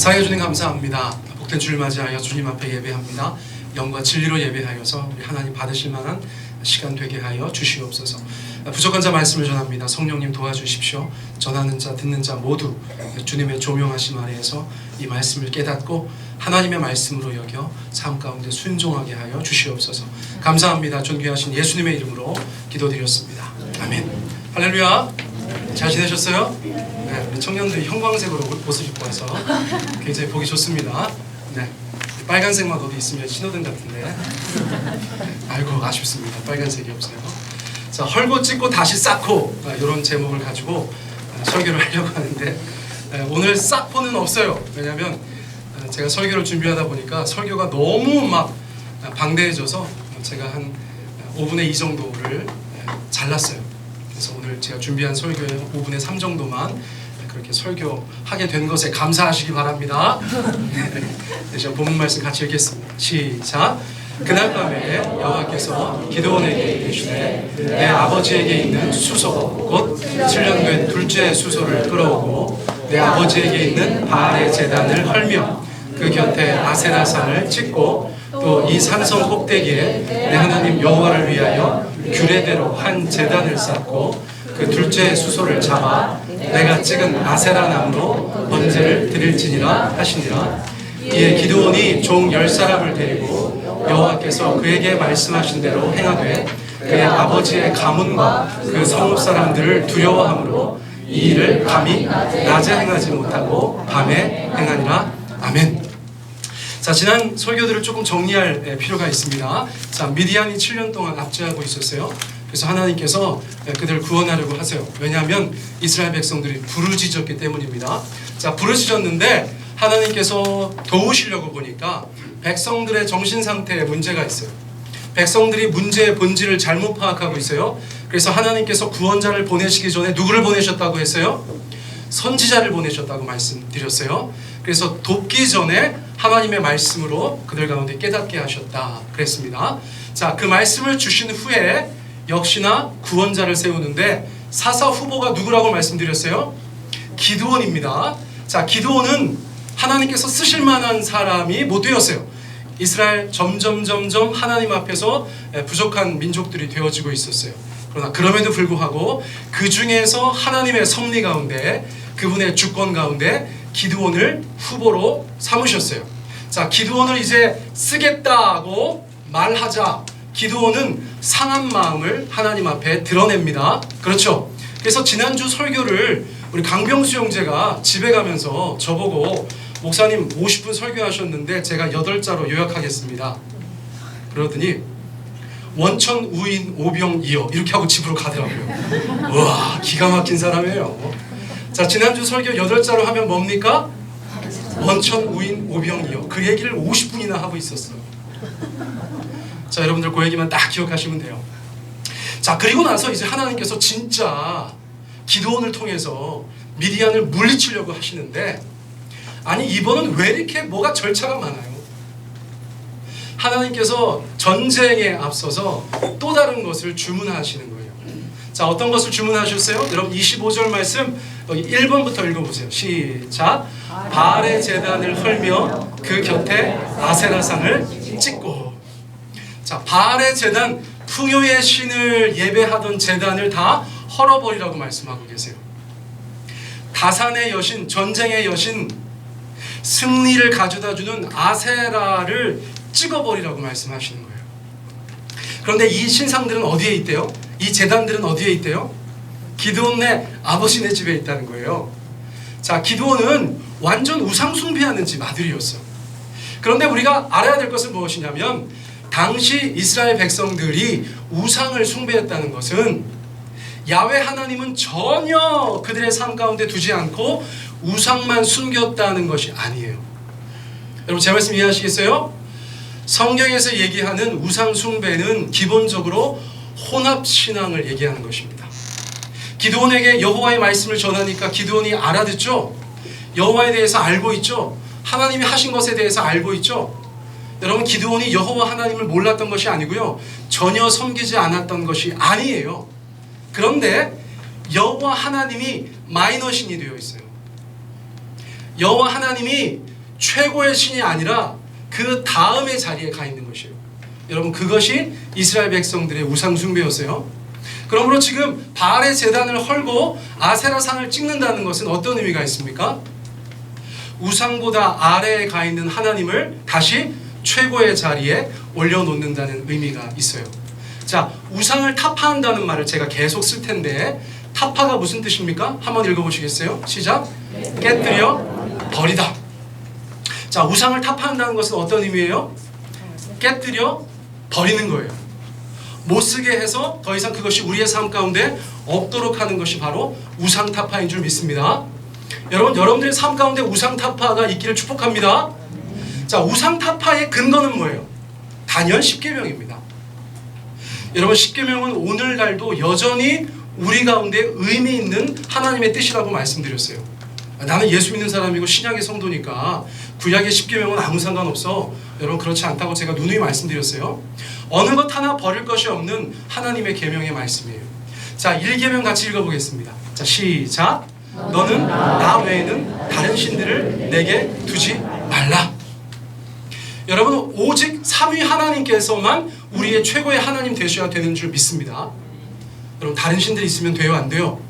사랑해 주님 감사합니다. 복된 주를 맞이하여 주님 앞에 예배합니다. 영과 진리로 예배하여서 우리 하나님 받으실 만한 시간 되게 하여 주시옵소서. 부족한 자 말씀을 전합니다. 성령님 도와주십시오. 전하는 자 듣는 자 모두 주님의 조명하심 아래에서 이 말씀을 깨닫고 하나님의 말씀으로 여겨 삶 가운데 순종하게 하여 주시옵소서. 감사합니다. 존귀하신 예수님의 이름으로 기도드렸습니다. 아멘. 할렐루야. 잘 지내셨어요? 네, 우리 청년들이 형광색으로 옷을 입고 와서 굉장히 보기 좋습니다. 네, 빨간색만 어디 있으면 신호등 같은데. 네, 아이고 아쉽습니다. 빨간색이 없어요. 자, 헐고 찢고 다시 쌓고 이런 제목을 가지고 설교를 하려고 하는데 오늘 쌓고는 없어요. 왜냐하면 제가 설교를 준비하다 보니까 설교가 너무 막 방대해져서 제가 한 5분의 2 정도를 잘랐어요. 그래서 오늘 제가 준비한 설교의 5분의 3 정도만 그렇게 설교하게 된 것에 감사하시기 바랍니다. 네, 제가 본문 말씀 같이 읽겠습니다. 시작. 그날 밤에 여호와께서 기드온에게 이르시되 내 아버지에게 있는 수소 곧 7년 된 둘째 수소를 끌어오고 내 아버지에게 있는 바알의 제단을 헐며 그 곁에 아세라산을 찍고 또 이 산성 꼭대기에 내 하나님 여호와를 위하여 규례대로 한 제단을 쌓고 그 둘째 수소를 잡아 내가 찍은 아세라 나무로 번제를 드릴지니라 하시니라. 이에 기드온이 종 10사람을 데리고 여호와께서 그에게 말씀하신 대로 행하되 그의 아버지의 가문과 그 성읍 사람들을 두려워하므로 이 일을 감히 낮에 행하지 못하고 밤에 행하니라. 아멘. 자, 지난 설교들을 조금 정리할 필요가 있습니다. 자, 미디안이 7년 동안 압제하고 있었어요. 그래서 하나님께서 그들을 구원하려고 하세요. 왜냐하면 이스라엘 백성들이 부르짖었기 때문입니다. 자, 부르짖었는데 하나님께서 도우시려고 보니까 백성들의 정신 상태에 문제가 있어요. 백성들이 문제의 본질을 잘못 파악하고 있어요. 그래서 하나님께서 구원자를 보내시기 전에 누구를 보내셨다고 했어요? 선지자를 보내셨다고 말씀드렸어요. 그래서 돕기 전에 하나님의 말씀으로 그들 가운데 깨닫게 하셨다 그랬습니다. 자, 그 말씀을 주신 후에 역시나 구원자를 세우는데 사사 후보가 누구라고 말씀드렸어요? 기드온입니다. 자, 기드온은 하나님께서 쓰실 만한 사람이 못 되었어요. 이스라엘 점점 하나님 앞에서 부족한 민족들이 되어지고 있었어요. 그러나 그럼에도 불구하고 그 중에서 하나님의 섭리 가운데 그분의 주권 가운데 기드온을 후보로 삼으셨어요. 자, 기드온을 이제 쓰겠다고 말하자 기드온은 상한 마음을 하나님 앞에 드러냅니다. 그렇죠? 그래서 지난주 설교를 우리 강병수 형제가 집에 가면서 저보고 목사님 50분 설교하셨는데 제가 8자로 요약하겠습니다. 그러더니 원천 우인 오병이어 이렇게 하고 집으로 가더라고요. 우와, 기가 막힌 사람이에요. 자, 지난주 설교 8자로 하면 뭡니까? 원천 우인 오병이어. 그 얘기를 50분이나 하고 있었어요. 자, 여러분들 그 얘기만 딱 기억하시면 돼요. 자, 그리고 나서 이제 하나님께서 진짜 기드온을 통해서 미디안을 물리치려고 하시는데 아니 이번은 왜 이렇게 뭐가 절차가 많아요? 하나님께서 전쟁에 앞서서 또 다른 것을 주문하시는 거예요. 자, 어떤 것을 주문하셨어요? 여러분 25절 말씀 여기 1번부터 읽어보세요. 시작. 바알의 제단을 헐며 그 곁에 아세라상을 찍고. 자, 바알의 제단, 풍요의 신을 예배하던 제단을 다 헐어버리라고 말씀하고 계세요. 다산의 여신, 전쟁의 여신, 승리를 가져다주는 아세라를 찍어버리라고 말씀하시는 거예요. 그런데 이 신상들은 어디에 있대요? 이 제단들은 어디에 있대요? 기드온네 아버지네 집에 있다는 거예요. 자, 기드온은 완전 우상 숭배하는 집 아들이었어요. 그런데 우리가 알아야 될 것은 무엇이냐면 당시 이스라엘 백성들이 우상을 숭배했다는 것은 야훼 하나님은 전혀 그들의 삶 가운데 두지 않고 우상만 숨겼다는 것이 아니에요. 여러분 제 말씀 이해하시겠어요? 성경에서 얘기하는 우상 숭배는 기본적으로 혼합신앙을 얘기하는 것입니다. 기드온에게 여호와의 말씀을 전하니까 기드온이 알아듣죠? 여호와에 대해서 알고 있죠? 하나님이 하신 것에 대해서 알고 있죠? 여러분 기드온이 여호와 하나님을 몰랐던 것이 아니고요, 전혀 섬기지 않았던 것이 아니에요. 그런데 여호와 하나님이 마이너신이 되어 있어요. 여호와 하나님이 최고의 신이 아니라 그 다음의 자리에 가 있는 것이에요. 여러분, 그것이 이스라엘 백성들의 우상 숭배였어요. 그러므로 지금 바알의 제단을 헐고 아세라상을 찍는다는 것은 어떤 의미가 있습니까? 우상보다 아래에 가 있는 하나님을 다시 최고의 자리에 올려놓는다는 의미가 있어요. 자, 우상을 타파한다는 말을 제가 계속 쓸 텐데, 타파가 무슨 뜻입니까? 한번 읽어보시겠어요? 시작. 깨뜨려 버리다. 자, 우상을 타파한다는 것은 어떤 의미예요? 깨뜨려 버리는 거예요. 못쓰게 해서 더 이상 그것이 우리의 삶 가운데 없도록 하는 것이 바로 우상 타파인 줄 믿습니다. 여러분, 여러분들의 삶 가운데 우상 타파가 있기를 축복합니다. 자, 우상 타파의 근거는 뭐예요? 단연 십계명입니다. 여러분, 십계명은 오늘날도 여전히 우리 가운데 의미 있는 하나님의 뜻이라고 말씀드렸어요. 나는 예수 믿는 사람이고 신약의 성도니까 구약의 십계명은 아무 상관없어. 여러분, 그렇지 않다고 제가 누누이 말씀드렸어요. 어느 것 하나 버릴 것이 없는 하나님의 계명의 말씀이에요. 자, 1계명 같이 읽어보겠습니다. 자, 시작. 너는 나 외에는 다른 신들을 내게 두지 말라. 여러분, 오직 삼위 하나님께서만 우리의 최고의 하나님 되셔야 되는 줄 믿습니다. 여러분, 다른 신들이 있으면 돼요, 안 돼요?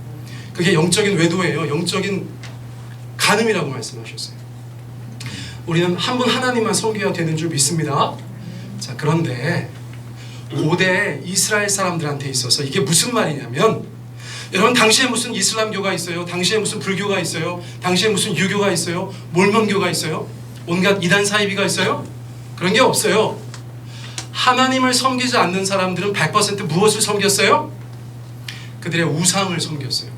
그게 영적인 외도예요. 영적인 간음이라고 말씀하셨어요. 우리는 한 분 하나님만 섬겨야 되는 줄 믿습니다. 자, 그런데 고대 이스라엘 사람들한테 있어서 이게 무슨 말이냐면, 여러분, 당시에 무슨 이슬람교가 있어요? 당시에 무슨 불교가 있어요? 당시에 무슨 유교가 있어요? 몰몬교가 있어요? 온갖 이단 사이비가 있어요? 그런 게 없어요. 하나님을 섬기지 않는 사람들은 100% 무엇을 섬겼어요? 그들의 우상을 섬겼어요.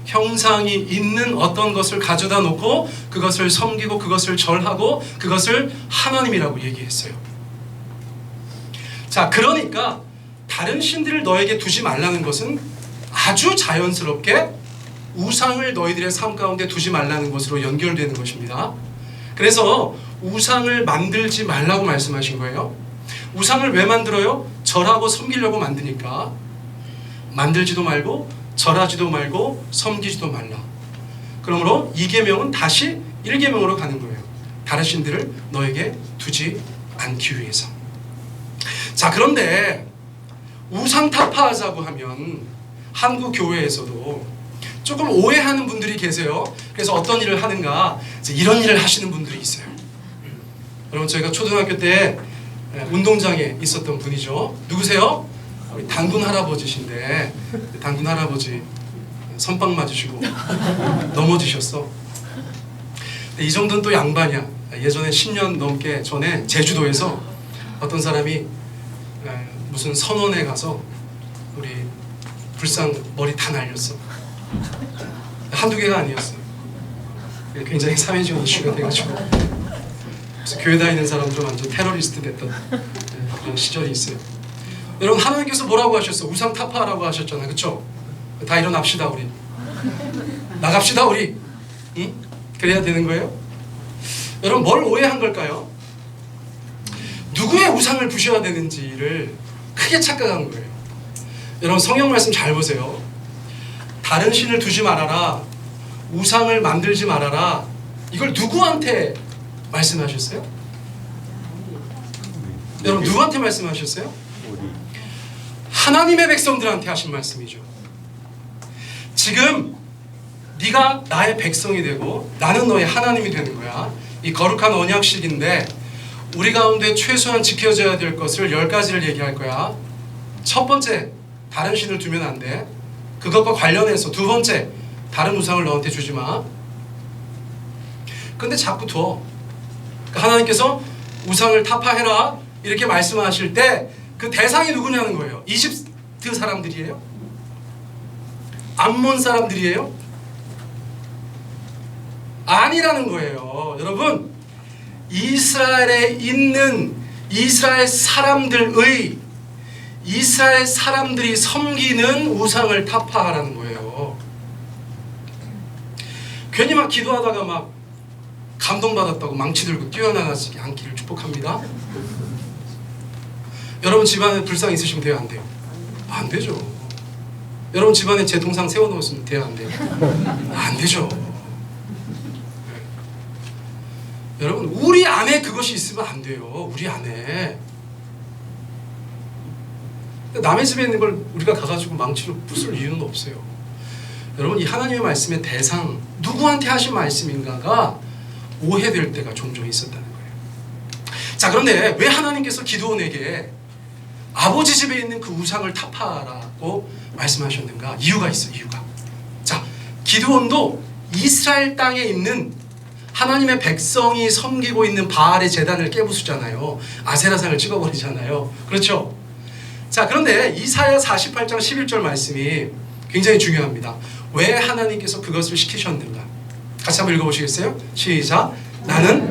형상이 있는 어떤 것을 가져다 놓고 그것을 섬기고 그것을 절하고 그것을 하나님이라고 얘기했어요. 자, 그러니까 다른 신들을 너에게 두지 말라는 것은 아주 자연스럽게 우상을 너희들의 삶 가운데 두지 말라는 것으로 연결되는 것입니다. 그래서 우상을 만들지 말라고 말씀하신 거예요. 우상을 왜 만들어요? 절하고 섬기려고 만드니까. 만들지도 말고 절하지도 말고 섬기지도 말라. 그러므로 2계명은 다시 1계명으로 가는 거예요. 다른 신들을 너에게 두지 않기 위해서. 자, 그런데 우상 타파하자고 하면 한국 교회에서도 조금 오해하는 분들이 계세요. 그래서 어떤 일을 하는가, 이런 일을 하시는 분들이 있어요. 여러분, 저희가 초등학교 때 운동장에 있었던 분이죠. 누구세요? 우리 단군 할아버지신데, 단군 할아버지 선빵 맞으시고 넘어지셨어. 이 정도는 또 양반이야. 예전에 10년 넘게 전에 제주도에서 어떤 사람이 무슨 선원에 가서 우리 불상 머리 다 날렸어. 한두 개가 아니었어. 굉장히 사회적 이슈가 돼가지고 그래서 교회 다니는 사람들은 완전 테러리스트 됐던 그런 시절이 있어요. 여러분, 하나님께서 뭐라고 하셨어? 우상 타파하라고 하셨잖아요. 그렇죠? 다 일어납시다 우리. 나갑시다 우리. 응? 그래야 되는 거예요? 여러분, 뭘 오해한 걸까요? 누구의 우상을 부셔야 되는지를 크게 착각한 거예요. 여러분, 성경 말씀 잘 보세요. 다른 신을 두지 말아라, 우상을 만들지 말아라, 이걸 누구한테 말씀하셨어요? 여러분, 누구한테 말씀하셨어요? 하나님의 백성들한테 하신 말씀이죠. 지금 네가 나의 백성이 되고 나는 너의 하나님이 되는 거야. 이 거룩한 언약식인데 우리 가운데 최소한 지켜져야 될 것을 10가지를 얘기할 거야. 첫 번째, 다른 신을 두면 안 돼. 그것과 관련해서 두 번째, 다른 우상을 너한테 주지 마. 근데 자꾸 둬. 하나님께서 우상을 타파해라 이렇게 말씀하실 때 그 대상이 누구냐는 거예요. 이집트 사람들이에요? 암몬 사람들이에요? 아니라는 거예요. 여러분, 이스라엘에 있는 이스라엘 사람들이 섬기는 우상을 타파하라는 거예요. 괜히 막 기도하다가 막 감동받았다고 망치 들고 뛰어나가지 않기를 축복합니다. 여러분, 집안에 불상 있으시면 돼요, 안 돼요? 안 되죠. 여러분, 집안에 제 동상 세워놓으시면 돼요, 안 돼요? 안 되죠. 여러분, 우리 안에 그것이 있으면 안 돼요. 우리 안에. 남의 집에 있는 걸 우리가 가가지고 망치로 부술 이유는 없어요. 여러분, 이 하나님의 말씀의 대상, 누구한테 하신 말씀인가가 오해될 때가 종종 있었다는 거예요. 자, 그런데 왜 하나님께서 기드온에게 아버지 집에 있는 그 우상을 타파하라고 말씀하셨는가? 이유가 있어요. 이유가. 자, 기드온도 이스라엘 땅에 있는 하나님의 백성이 섬기고 있는 바알의 제단을 깨부수잖아요. 아세라상을 찍어버리잖아요. 그렇죠? 자, 그런데 이사야 48장 11절 말씀이 굉장히 중요합니다. 왜 하나님께서 그것을 시키셨는가? 같이 한번 읽어보시겠어요? 시작. 나는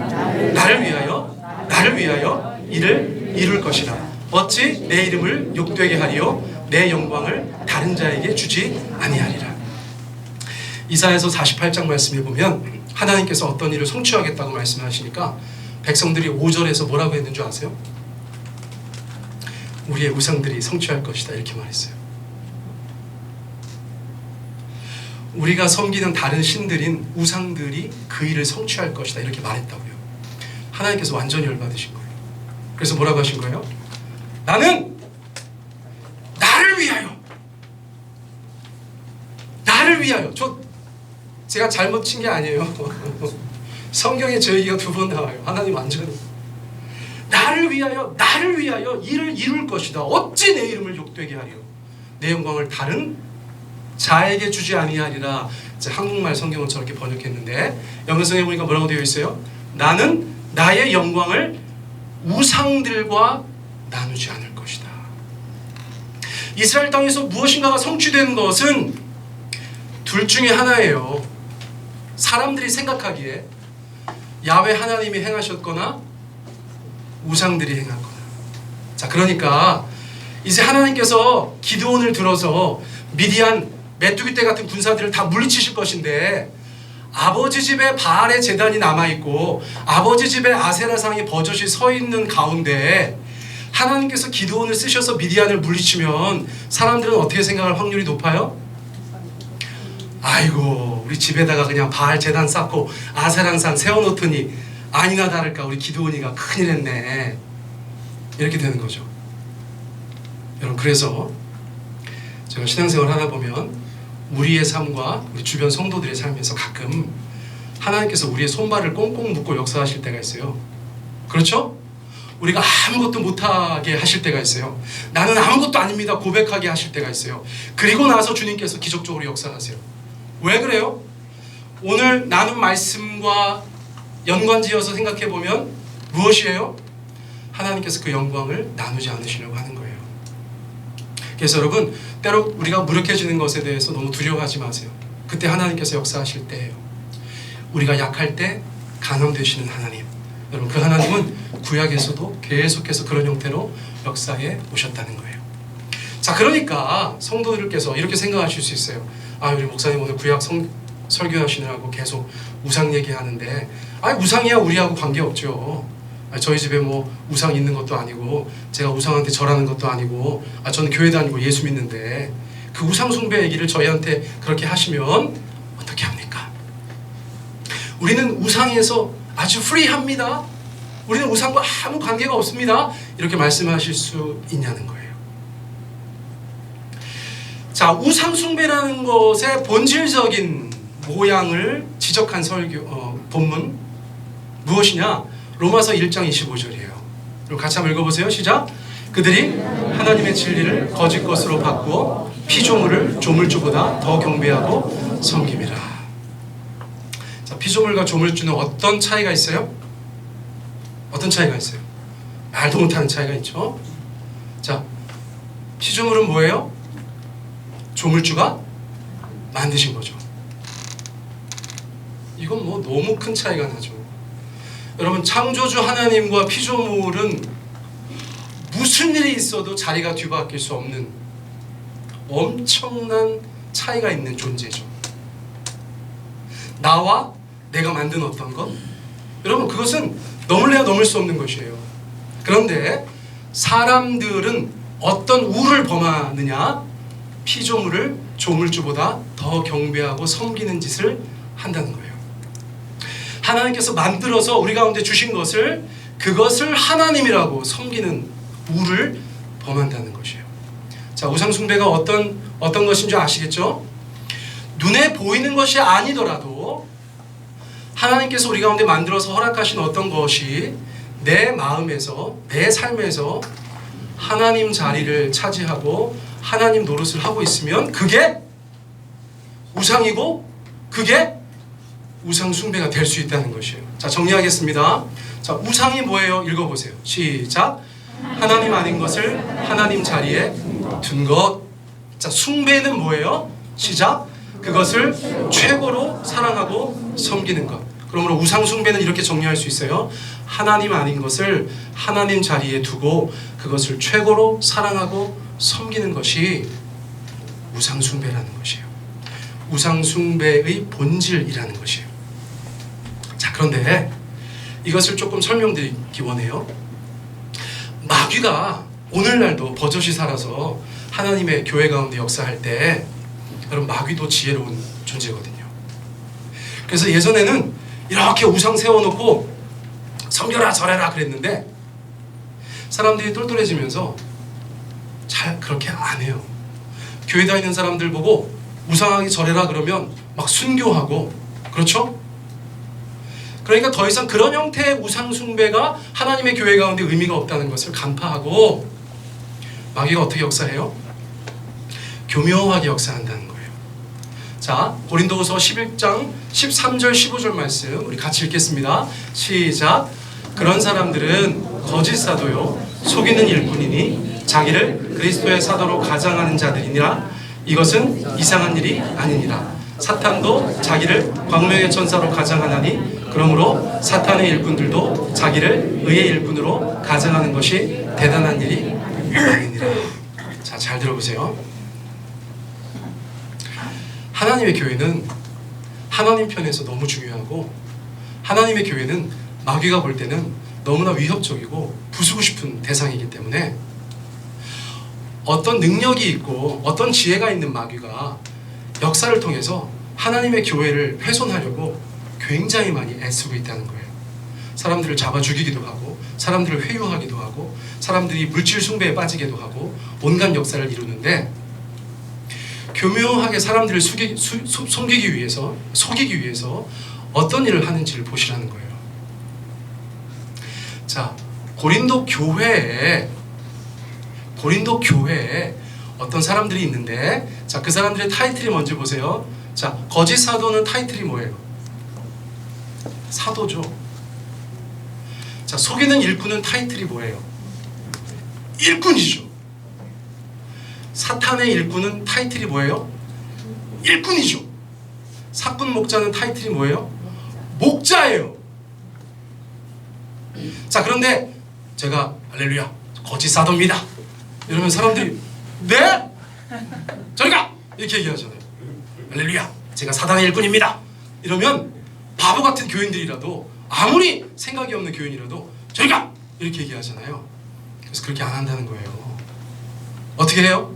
나를 위하여 이를 이룰 것이라. 어찌 내 이름을 욕되게 하리요 내 영광을 다른 자에게 주지 아니하리라. 이사야서 48장 말씀에 보면 하나님께서 어떤 일을 성취하겠다고 말씀하시니까 백성들이 5절에서 뭐라고 했는 줄 아세요? 우리의 우상들이 성취할 것이다, 이렇게 말했어요. 우리가 섬기는 다른 신들인 우상들이 그 일을 성취할 것이다, 이렇게 말했다고요. 하나님께서 완전히 열받으신 거예요. 그래서 뭐라고 하신 거예요? 나는 나를 위하여. 제가 잘못 친 게 아니에요. 성경에 저 얘기가 2번 나와요. 하나님 완전히 나를 위하여 이를 이룰 것이다. 어찌 내 이름을 욕되게 하리요 내 영광을 다른 자에게 주지 아니하리라. 한국말 성경은 저렇게 번역했는데 영어성에 보니까 뭐라고 되어 있어요? 나는 나의 영광을 우상들과 나누지 않을 것이다. 이스라엘 땅에서 무엇인가가 성취된 것은 둘 중에 하나예요. 사람들이 생각하기에 야훼 하나님이 행하셨거나 우상들이 행하거나. 자, 그러니까 이제 하나님께서 기드온을 들어서 미디안, 메뚜기 떼 같은 군사들을 다 물리치실 것인데 아버지 집에 바알의 제단이 남아있고 아버지 집에 아세라상이 버젓이 서 있는 가운데 하나님께서 기드온을 쓰셔서 미디안을 물리치면 사람들은 어떻게 생각할 확률이 높아요? 아이고, 우리 집에다가 그냥 바알 제단 쌓고 아세라상 세워놓더니 아니나 다를까 우리 기드온이가 큰일 했네, 이렇게 되는 거죠. 여러분, 그래서 제가 신앙생활 하다 보면 우리의 삶과 우리 주변 성도들의 삶에서 가끔 하나님께서 우리의 손발을 꽁꽁 묶고 역사하실 때가 있어요. 그렇죠? 우리가 아무것도 못하게 하실 때가 있어요. 나는 아무것도 아닙니다 고백하게 하실 때가 있어요. 그리고 나서 주님께서 기적적으로 역사하세요. 왜 그래요? 오늘 나눈 말씀과 연관지어서 생각해보면 무엇이에요? 하나님께서 그 영광을 나누지 않으시려고 하는 거예요. 그래서 여러분, 때로 우리가 무력해지는 것에 대해서 너무 두려워하지 마세요. 그때 하나님께서 역사하실 때예요. 우리가 약할 때 강함되시는 하나님, 여러분, 그 하나님은 구약에서도 계속해서 그런 형태로 역사에 오셨다는 거예요. 자, 그러니까 성도들께서 이렇게 생각하실 수 있어요. 아, 우리 목사님 오늘 구약 설교하시느라고 계속 우상 얘기하는데, 우상이야 우리하고 관계없죠. 저희 집에 뭐 우상 있는 것도 아니고 제가 우상한테 절하는 것도 아니고 저는 교회 다니고 예수 믿는데 그 우상 숭배 얘기를 저희한테 그렇게 하시면 어떻게 합니까? 우리는 우상에서 아주 프리합니다. 우리는 우상과 아무 관계가 없습니다. 이렇게 말씀하실 수 있냐는 거예요. 자, 우상 숭배라는 것의 본질적인 모양을 지적한 본문 무엇이냐? 로마서 1장 25절이에요. 그럼 같이 한번 읽어보세요. 시작. 그들이 하나님의 진리를 거짓 것으로 바꾸어 피조물을 조물주보다 더 경배하고 섬김이라. 자, 피조물과 조물주는 어떤 차이가 있어요? 어떤 차이가 있어요? 말도 못하는 차이가 있죠. 자, 피조물은 뭐예요? 조물주가 만드신 거죠. 이건 뭐 너무 큰 차이가 나죠. 여러분, 창조주 하나님과 피조물은 무슨 일이 있어도 자리가 뒤바뀔 수 없는 엄청난 차이가 있는 존재죠. 나와 내가 만든 어떤 것, 여러분, 그것은 넘을래야 넘을 수 없는 것이에요. 그런데 사람들은 어떤 우를 범하느냐? 피조물을 조물주보다 더 경배하고 섬기는 짓을 한다는 거예요. 하나님께서 만들어서 우리 가운데 주신 것을 그것을 하나님이라고 섬기는 우를 범한다는 것이에요. 자, 우상 숭배가 어떤 것인 줄 아시겠죠? 눈에 보이는 것이 아니더라도 하나님께서 우리 가운데 만들어서 허락하신 어떤 것이 내 마음에서, 내 삶에서 하나님 자리를 차지하고 하나님 노릇을 하고 있으면 그게 우상이고 그게 우상 숭배가 될 수 있다는 것이에요. 자, 정리하겠습니다. 자, 우상이 뭐예요? 읽어보세요. 시작. 하나님 아닌 것을 하나님 자리에 둔 것. 자, 숭배는 뭐예요? 시작. 그것을 최고로 사랑하고 섬기는 것. 그러므로 우상 숭배는 이렇게 정리할 수 있어요. 하나님 아닌 것을 하나님 자리에 두고 그것을 최고로 사랑하고 섬기는 것이 우상 숭배라는 것이에요. 우상 숭배의 본질이라는 것이에요. 자, 그런데 이것을 조금 설명드리기 원해요. 마귀가 오늘날도 버젓이 살아서 하나님의 교회 가운데 역사할 때 여러분, 마귀도 지혜로운 존재거든요. 그래서 예전에는 이렇게 우상 세워놓고 섬겨라 절해라 그랬는데 사람들이 똘똘해지면서 잘 그렇게 안 해요. 교회 다니는 사람들 보고 우상하게 절해라 그러면 막 순교하고, 그렇죠? 그러니까 더 이상 그런 형태의 우상 숭배가 하나님의 교회 가운데 의미가 없다는 것을 간파하고 마귀가 어떻게 역사해요? 교묘하게 역사한다는 거예요. 자, 고린도후서 11장 13절 15절 말씀 우리 같이 읽겠습니다. 시작. 그런 사람들은 거짓 사도요 속이는 일뿐이니 자기를 그리스도의 사도로 가장하는 자들이니라. 이것은 이상한 일이 아니니라. 사탄도 자기를 광명의 천사로 가장하나니 그러므로 사탄의 일꾼들도 자기를 의의 일꾼으로 가장하는 것이 대단한 일이 아니니라. 자, 잘 들어보세요. 하나님의 교회는 하나님 편에서 너무 중요하고 하나님의 교회는 마귀가 볼 때는 너무나 위협적이고 부수고 싶은 대상이기 때문에 어떤 능력이 있고 어떤 지혜가 있는 마귀가 역사를 통해서 하나님의 교회를 훼손하려고 굉장히 많이 애쓰고 있다는 거예요. 사람들을 잡아 죽이기도 하고 사람들을 회유하기도 하고 사람들이 물질 숭배에 빠지기도 하고 온갖 역사를 이루는데 교묘하게 사람들을 속이기 위해서 어떤 일을 하는지를 보시라는 거예요. 자, 고린도 교회에 어떤 사람들이 있는데, 자, 그 사람들의 타이틀이 뭔지 보세요. 자, 거짓 사도는 타이틀이 뭐예요? 사도죠. 자, 속이는 일꾼은 타이틀이 뭐예요? 일꾼이죠. 사탄의 일꾼은 타이틀이 뭐예요? 일꾼이죠. 사꾼 목자는 타이틀이 뭐예요? 목자예요. 자, 그런데 제가 할렐루야 거짓 사도입니다 이러면 사람들이 네? 저리 가! 이렇게 얘기하잖아요. 할렐루야 제가 사단의 일꾼입니다 이러면 바보 같은 교인들이라도 아무리 생각이 없는 교인이라도 저리 가! 이렇게 얘기하잖아요. 그래서 그렇게 안 한다는 거예요. 어떻게 해요?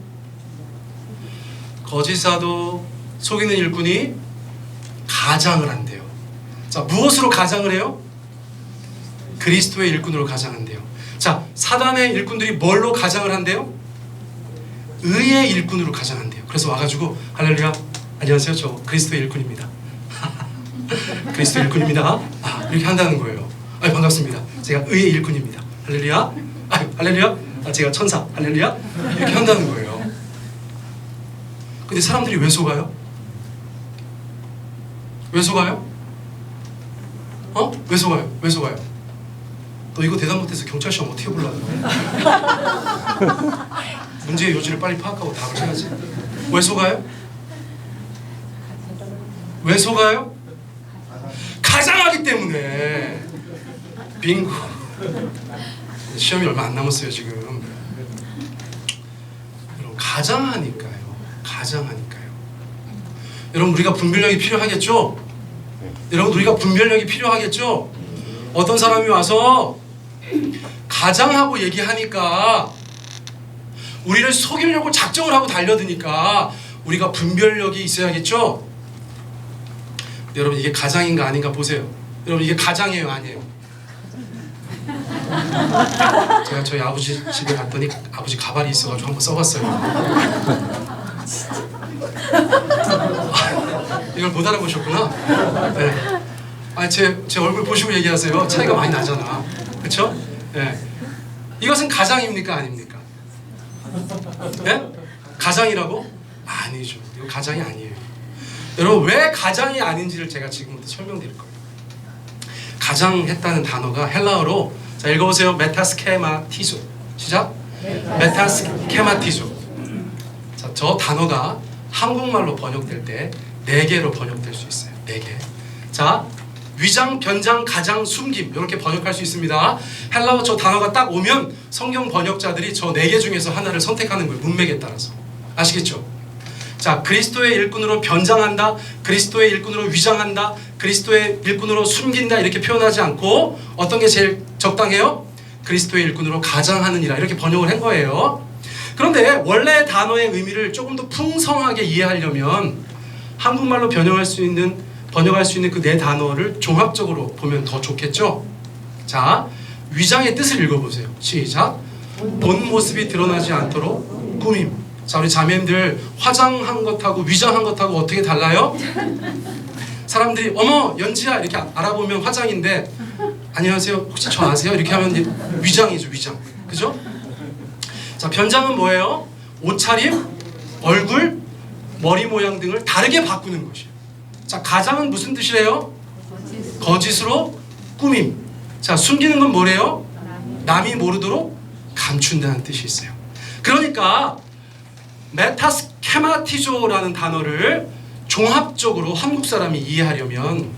거짓 사도 속이는 일꾼이 가장을 한대요. 자, 무엇으로 가장을 해요? 그리스도의 일꾼으로 가장한대요. 자, 사단의 일꾼들이 뭘로 가장을 한대요? 의의 일꾼으로 가장한대요. 그래서 와가지고 할렐루야 안녕하세요 저 그리스도의 일꾼입니다. 그리스도의 일꾼입니다. 이렇게 한다는 거예요. 반갑습니다. 제가 의의 일꾼입니다. 할렐루야. 할렐루야. 제가 천사. 할렐루야. 이렇게 한다는 거예요. 근데 사람들이 왜 속아요? 왜 속아요? 왜 속아요? 왜 속아요? 너 이거 대답 못해서 경찰 시험 어떻게 보려고? 문제의 요지를 빨리 파악하고 답을 해야지. 왜 속아요? 왜 속아요? 가장하기 때문에. 빙고. 시험이 얼마 안 남았어요 지금. 여러분, 가장하니까요. 여러분, 우리가 분별력이 필요하겠죠? 여러분, 우리가 분별력이 필요하겠죠? 어떤 사람이 와서 가장하고 얘기하니까 우리를 속이려고 작정을 하고 달려드니까 우리가 분별력이 있어야겠죠? 여러분, 이게 가장인가 아닌가 보세요. 여러분 이게 가장이에요, 아니에요? 제가 저희 아버지 집에 갔더니 아버지 가발이 있어가지고 한번 써봤어요. 이걸 못 알아보셨구나. 네. 아니 제 얼굴 보시고 얘기하세요. 차이가 많이 나잖아. 그렇죠? 네. 이것은 가장입니까, 아닙니까? 네? 가장이라고? 아니죠. 이거 가장이 아니에요. 여러분 왜 가장이 아닌지를 제가 지금부터 설명드릴 거예요. 가장했다는 단어가 헬라어로, 자 읽어보세요. 메타스케마티조. 시작. 메타스케마티조. 자, 저 단어가 한국말로 번역될 때 4개로 번역될 수 있어요. 4개. 자, 위장, 변장, 가장, 숨김 이렇게 번역할 수 있습니다. 헬라어 저 단어가 딱 오면 성경 번역자들이 저 4개 중에서 하나를 선택하는 거예요. 문맥에 따라서. 아시겠죠? 자, 그리스도의 일꾼으로 변장한다, 그리스도의 일꾼으로 위장한다, 그리스도의 일꾼으로 숨긴다 이렇게 표현하지 않고 어떤 게 제일 적당해요? 그리스도의 일꾼으로 가장하느니라 이렇게 번역을 한 거예요. 그런데 원래 단어의 의미를 조금 더 풍성하게 이해하려면 한국말로 번역할 수 있는 그 4단어를 종합적으로 보면 더 좋겠죠? 자, 위장의 뜻을 읽어보세요. 시작. 본 모습이 드러나지 않도록 꾸밈. 자, 우리 자매님들 화장한 것하고 위장한 것하고 어떻게 달라요? 사람들이 어머 연지야 이렇게 알아보면 화장인데 안녕하세요 혹시 저 아세요? 이렇게 하면 위장이죠, 위장. 그죠? 자, 변장은 뭐예요? 옷차림, 얼굴, 머리 모양 등을 다르게 바꾸는 것이에요. 자, 가장은 무슨 뜻이래요? 거짓으로 꾸밈. 자, 숨기는 건 뭐래요? 남이 모르도록 감춘다는 뜻이 있어요. 그러니까 메타스케마티조라는 단어를 종합적으로 한국 사람이 이해하려면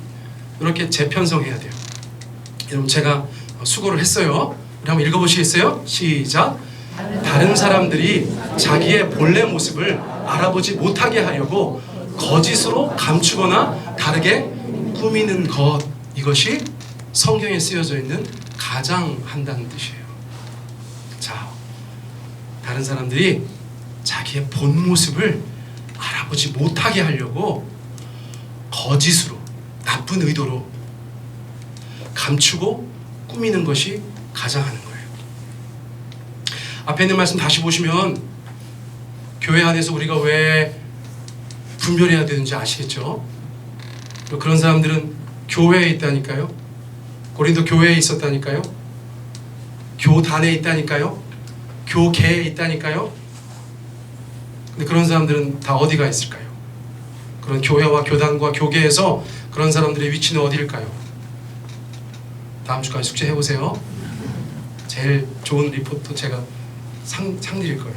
이렇게 재편성해야 돼요. 여러분 제가 수고를 했어요. 우리 한번 읽어보시겠어요? 시작. 다른 사람들이 자기의 본래 모습을 알아보지 못하게 하려고 거짓으로 감추거나 다르게 꾸미는 것, 이것이 성경에 쓰여져 있는 가장한다는 뜻이에요. 자, 다른 사람들이 자기의 본 모습을 알아보지 못하게 하려고 거짓으로, 나쁜 의도로 감추고 꾸미는 것이 가장하는 거예요. 앞에 있는 말씀 다시 보시면 교회 안에서 우리가 왜 분별해야 되는지 아시겠죠? 그런 사람들은 교회에 있다니까요. 고린도 교회에 있었다니까요. 교단에 있다니까요. 교계에 있다니까요. 근데 그런 사람들은 다 어디가 있을까요? 그런 교회와 교단과 교계에서 그런 사람들의 위치는 어디일까요? 다음 주까지 숙제해보세요. 제일 좋은 리포트 제가 상 드릴 거예요.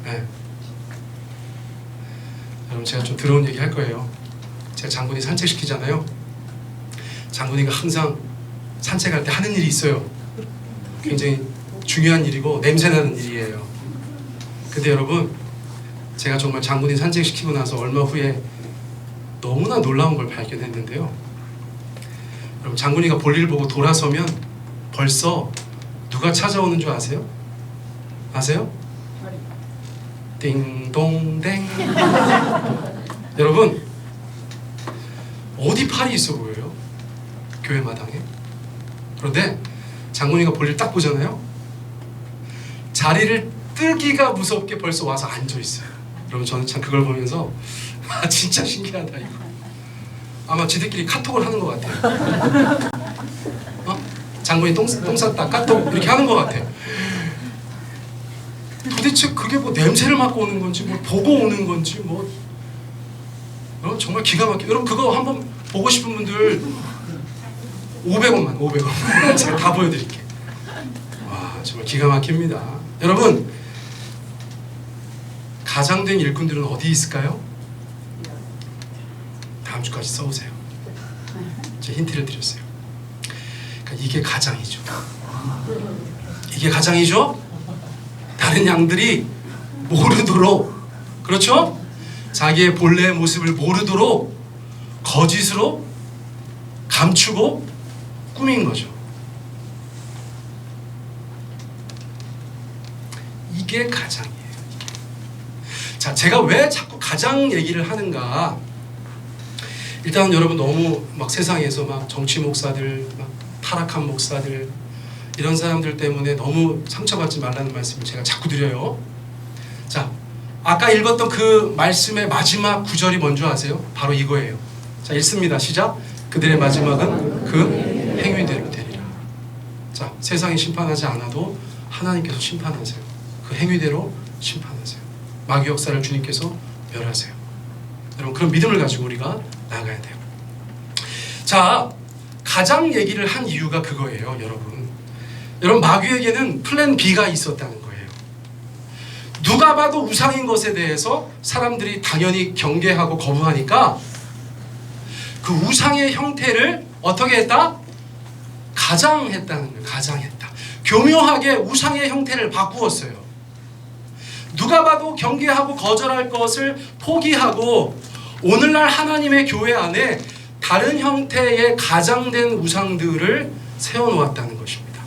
네. 여러분 제가 좀 더러운 얘기 할 거예요. 제가 장군이 산책시키잖아요. 장군이가 항상 산책할 때 하는 일이 있어요. 굉장히 중요한 일이고 냄새나는 일이에요. 근데 여러분 제가 정말 장군이 산책시키고 나서 얼마 후에 너무나 놀라운 걸 발견했는데요. 여러분 장군이가 볼일을 보고 돌아서면 벌써 누가 찾아오는 줄 아세요? 아세요? 띵동댕. 여러분 어디 팔이 있어 보여요? 교회 마당에. 그런데 장군이가 볼일 딱 보잖아요. 자리를 뜨기가 무섭게 벌써 와서 앉아 있어요. 여러분 저는 참 그걸 보면서 아 진짜 신기하다 이거. 아마 지들끼리 카톡을 하는 것 같아요. 장군이 똥 쌌다 카톡 이렇게 하는 것 같아. 도대체 그게 뭐 냄새를 맡고 오는 건지 뭐 보고 오는 건지 뭐 정말 기가 막혀. 여러분 그거 한번 보고 싶은 분들 500원만 500원 제가 다 보여드릴게요. 와 정말 기가 막힙니다. 여러분 가장된 일꾼들은 어디 있을까요? 다음 주까지 써오세요. 제가 힌트를 드렸어요. 그러니까 이게 가장이죠. 이게 가장이죠. 다른 양들이 모르도록, 그렇죠? 자기의 본래의 모습을 모르도록 거짓으로 감추고 꾸민 거죠. 이게 가장이에요. 자, 제가 왜 자꾸 가장 얘기를 하는가? 일단 여러분 너무 막 세상에서 막 정치 목사들, 막 타락한 목사들 이런 사람들 때문에 너무 상처받지 말라는 말씀을 제가 자꾸 드려요. 자, 아까 읽었던 그 말씀의 마지막 구절이 뭔지 아세요? 바로 이거예요. 자, 읽습니다. 시작. 그들의 마지막은 그 행위대로 되리라. 자, 세상이 심판하지 않아도 하나님께서 심판하세요. 그 행위대로 심판하세요. 마귀 역사를 주님께서 멸하세요. 여러분, 그런 믿음을 가지고 우리가 나가야 돼요. 자, 가장 얘기를 한 이유가 그거예요, 여러분. 여러분, 마귀에게는 플랜 B가 있었다는 거예요. 누가 봐도 우상인 것에 대해서 사람들이 당연히 경계하고 거부하니까 그 우상의 형태를 어떻게 했다? 가장했다는 거예요. 가장했다. 교묘하게 우상의 형태를 바꾸었어요. 누가 봐도 경계하고 거절할 것을 포기하고 오늘날 하나님의 교회 안에 다른 형태의 가장된 우상들을 세워놓았다는 것입니다.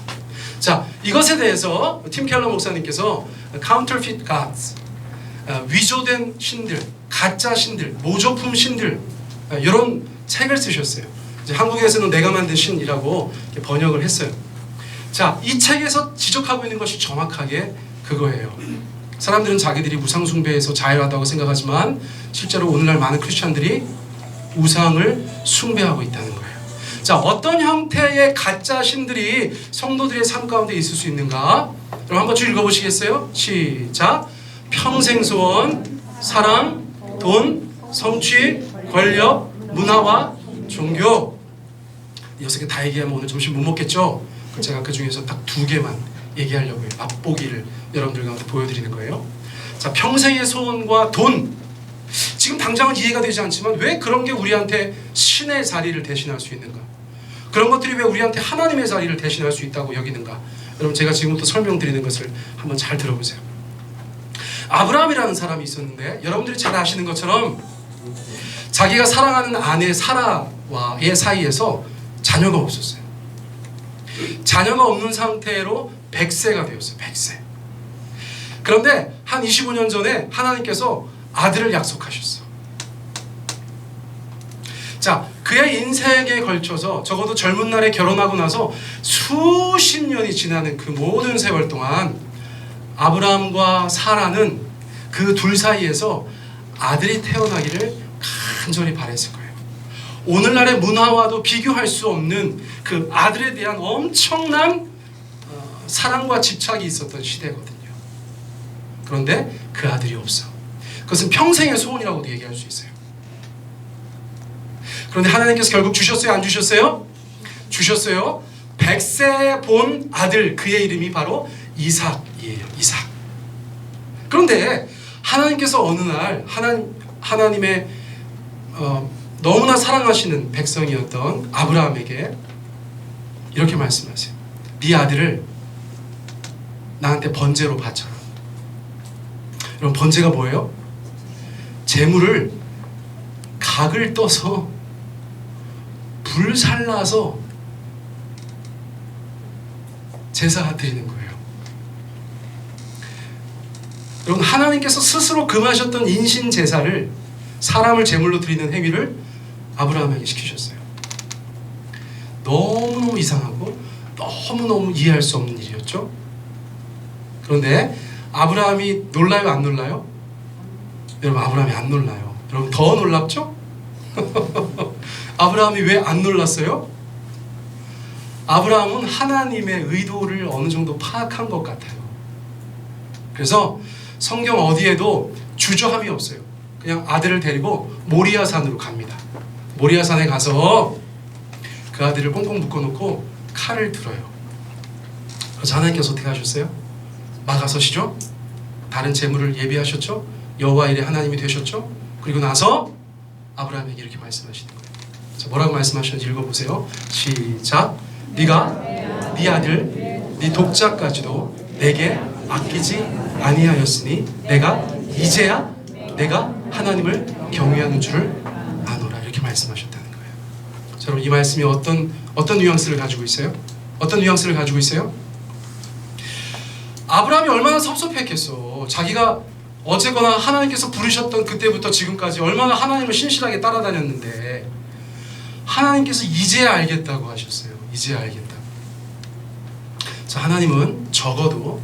자, 이것에 대해서 팀 켈러 목사님께서 Counterfeit Gods, 위조된 신들, 가짜 신들, 모조품 신들, 이런 책을 쓰셨어요. 이제 한국에서는 내가 만든 신이라고 번역을 했어요. 자, 이 책에서 지적하고 있는 것이 정확하게 그거예요. 사람들은 자기들이 우상 숭배에서 자유하다고 생각하지만 실제로 오늘날 많은 크리스찬들이 우상을 숭배하고 있다는 거예요. 자, 어떤 형태의 가짜 신들이 성도들의 삶 가운데 있을 수 있는가? 그럼 한번 쭉 읽어보시겠어요? 시작. 평생 소원, 사랑, 돈, 성취, 권력, 문화와 종교. 6개 다 얘기하면 오늘 점심 못 먹겠죠? 제가 그 중에서 딱 2개만 얘기하려고 해요. 맛보기를 여러분들 가운데 보여드리는 거예요. 자, 평생의 소원과 돈. 지금 당장은 이해가 되지 않지만 왜 그런 게 우리한테 신의 자리를 대신할 수 있는가? 그런 것들이 왜 우리한테 하나님의 자리를 대신할 수 있다고 여기는가? 여러분, 제가 지금부터 설명드리는 것을 한번 잘 들어보세요. 아브라함이라는 사람이 있었는데 여러분들이 잘 아시는 것처럼 자기가 사랑하는 아내 사라와의 사이에서 자녀가 없었어요. 자녀가 없는 상태로 100세가 되었어요. 100세. 그런데 한 25년 전에 하나님께서 아들을 약속하셨어. 자, 그의 인생에 걸쳐서 적어도 젊은 날에 결혼하고 나서 수십 년이 지나는 그 모든 세월 동안 아브라함과 사라는 그 둘 사이에서 아들이 태어나기를 간절히 바랬을 거예요. 오늘날의 문화와도 비교할 수 없는 그 아들에 대한 엄청난 사랑과 집착이 있었던 시대거든요. 그런데 그 아들이 없어. 그것은 평생의 소원이라고도 얘기할 수 있어요. 그런데 하나님께서 결국 주셨어요? 안 주셨어요? 주셨어요. 100세 본 아들, 그의 이름이 바로 이삭이에요. 이삭. 그런데 하나님께서 어느 날 하나님의 너무나 사랑하시는 백성이었던 아브라함에게 이렇게 말씀하세요. 네 아들을 나한테 번제로 바쳐라. 여러분, 번제가 뭐예요? 재물을 각을 떠서 불살라서 제사 드리는 거예요. 여러분, 하나님께서 스스로 금하셨던 인신 제사를 사람을 제물로 드리는 행위를 아브라함에게 시키셨어요. 너무너무 이상하고 너무너무 이해할 수 없는 일이었죠. 그런데 아브라함이 놀라요, 안 놀라요? 여러분, 아브라함이 안 놀라요. 여러분, 더 놀랍죠? 아브라함이 왜 안 놀랐어요? 아브라함은 하나님의 의도를 어느 정도 파악한 것 같아요. 그래서 성경 어디에도 주저함이 없어요. 그냥 아들을 데리고 모리아산으로 갑니다. 모리아산에 가서 그 아들을 꽁꽁 묶어놓고 칼을 들어요. 그래서 하나님께서 어떻게 하셨어요? 막아서시죠? 다른 재물을 예비하셨죠? 여호와 일의 하나님이 되셨죠? 그리고 나서 아브라함에게 이렇게 말씀하시는 거예요. 자, 뭐라고 말씀하셨는지 읽어보세요. 시작. 네가 네 아들 네 독자까지도 내게 아끼지 아니하였으니 내가 이제야 내가 하나님을 경외하는 줄을 아노라. 이렇게 말씀하셨다는 거예요. 자, 여러분, 이 말씀이 어떤 뉘앙스를 가지고 있어요? 어떤 뉘앙스를 가지고 있어요? 아브라함이 얼마나 섭섭했겠어. 자기가 어쨌거나 하나님께서 부르셨던 그때부터 지금까지 얼마나 하나님을 신실하게 따라다녔는데 하나님께서 이제야 알겠다고 하셨어요. 이제야 알겠다고. 자, 하나님은 적어도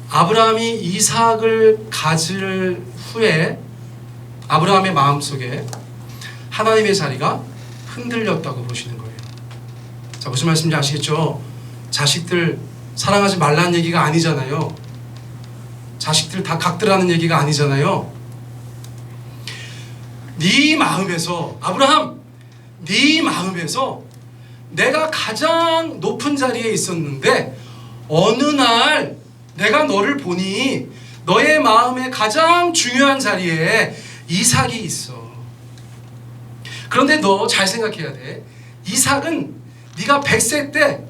아브라함이 이삭을 가질 후에 아브라함의 마음속에 하나님의 자리가 흔들렸다고 보시는 거예요. 자, 무슨 말씀인지 아시겠죠? 자식들 사랑하지 말라는 얘기가 아니잖아요. 자식들 다 각들하는 얘기가 아니잖아요. 네 마음에서, 아브라함, 네 마음에서 내가 가장 높은 자리에 있었는데 어느 날 내가 너를 보니 너의 마음에 가장 중요한 자리에 이삭이 있어. 그런데 너 잘 생각해야 돼. 이삭은 네가 100세 때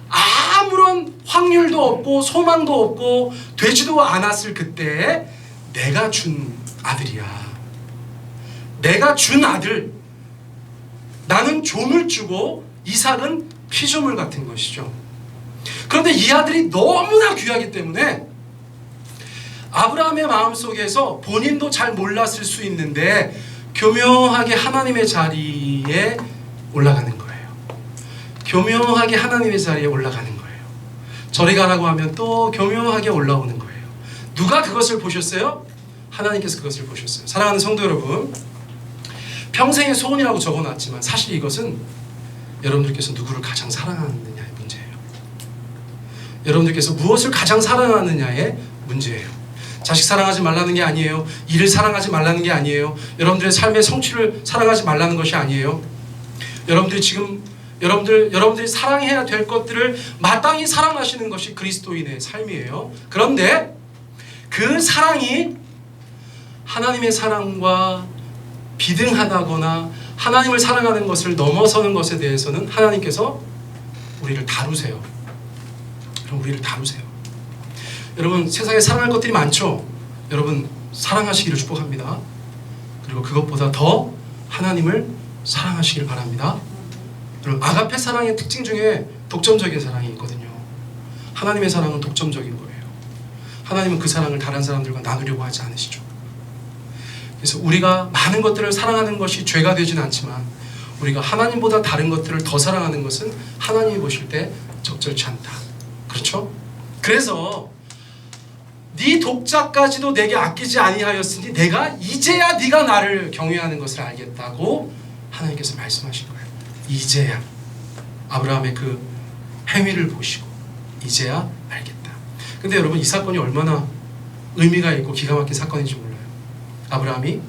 아무런 확률도 없고 소망도 없고 되지도 않았을 그때 내가 준 아들이야. 내가 준 아들. 나는 종을 주고 이삭은 피조물 같은 것이죠. 그런데 이 아들이 너무나 귀하기 때문에 아브라함의 마음속에서 본인도 잘 몰랐을 수 있는데 교묘하게 하나님의 자리에 올라가는 거예요. 교묘하게 하나님의 자리에 올라가는 거예요. 저리 가라고 하면 또 교묘하게 올라오는 거예요. 누가 그것을 보셨어요? 하나님께서 그것을 보셨어요. 사랑하는 성도 여러분, 평생의 소원이라고 적어놨지만 사실 이것은 여러분들께서 누구를 가장 사랑하느냐의 문제예요. 여러분들께서 무엇을 가장 사랑하느냐의 문제예요. 자식 사랑하지 말라는 게 아니에요. 일을 사랑하지 말라는 게 아니에요. 여러분들의 삶의 성취를 사랑하지 말라는 것이 아니에요. 여러분들이 지금 여러분들이 사랑해야 될 것들을 마땅히 사랑하시는 것이 그리스도인의 삶이에요. 그런데 그 사랑이 하나님의 사랑과 비등하다거나 하나님을 사랑하는 것을 넘어서는 것에 대해서는 하나님께서 우리를 다루세요. 여러분, 우리를 다루세요. 여러분, 세상에 사랑할 것들이 많죠? 여러분, 사랑하시기를 축복합니다. 그리고 그것보다 더 하나님을 사랑하시길 바랍니다. 여러분, 아가페 사랑의 특징 중에 독점적인 사랑이 있거든요. 하나님의 사랑은 독점적인 거예요. 하나님은 그 사랑을 다른 사람들과 나누려고 하지 않으시죠. 그래서 우리가 많은 것들을 사랑하는 것이 죄가 되진 않지만 우리가 하나님보다 다른 것들을 더 사랑하는 것은 하나님이 보실 때 적절치 않다. 그렇죠? 그래서 네 독자까지도 내게 아끼지 아니하였으니 내가 이제야 네가 나를 경외하는 것을 알겠다고 하나님께서 말씀하신 거예요. 이제야. 아브라함의 그 행위를 보시고 이제야 알겠다. 근데 여러분, 이 사건이 얼마나 의미가 있고 기가 막힌 사건인지 몰라요. 아브라함이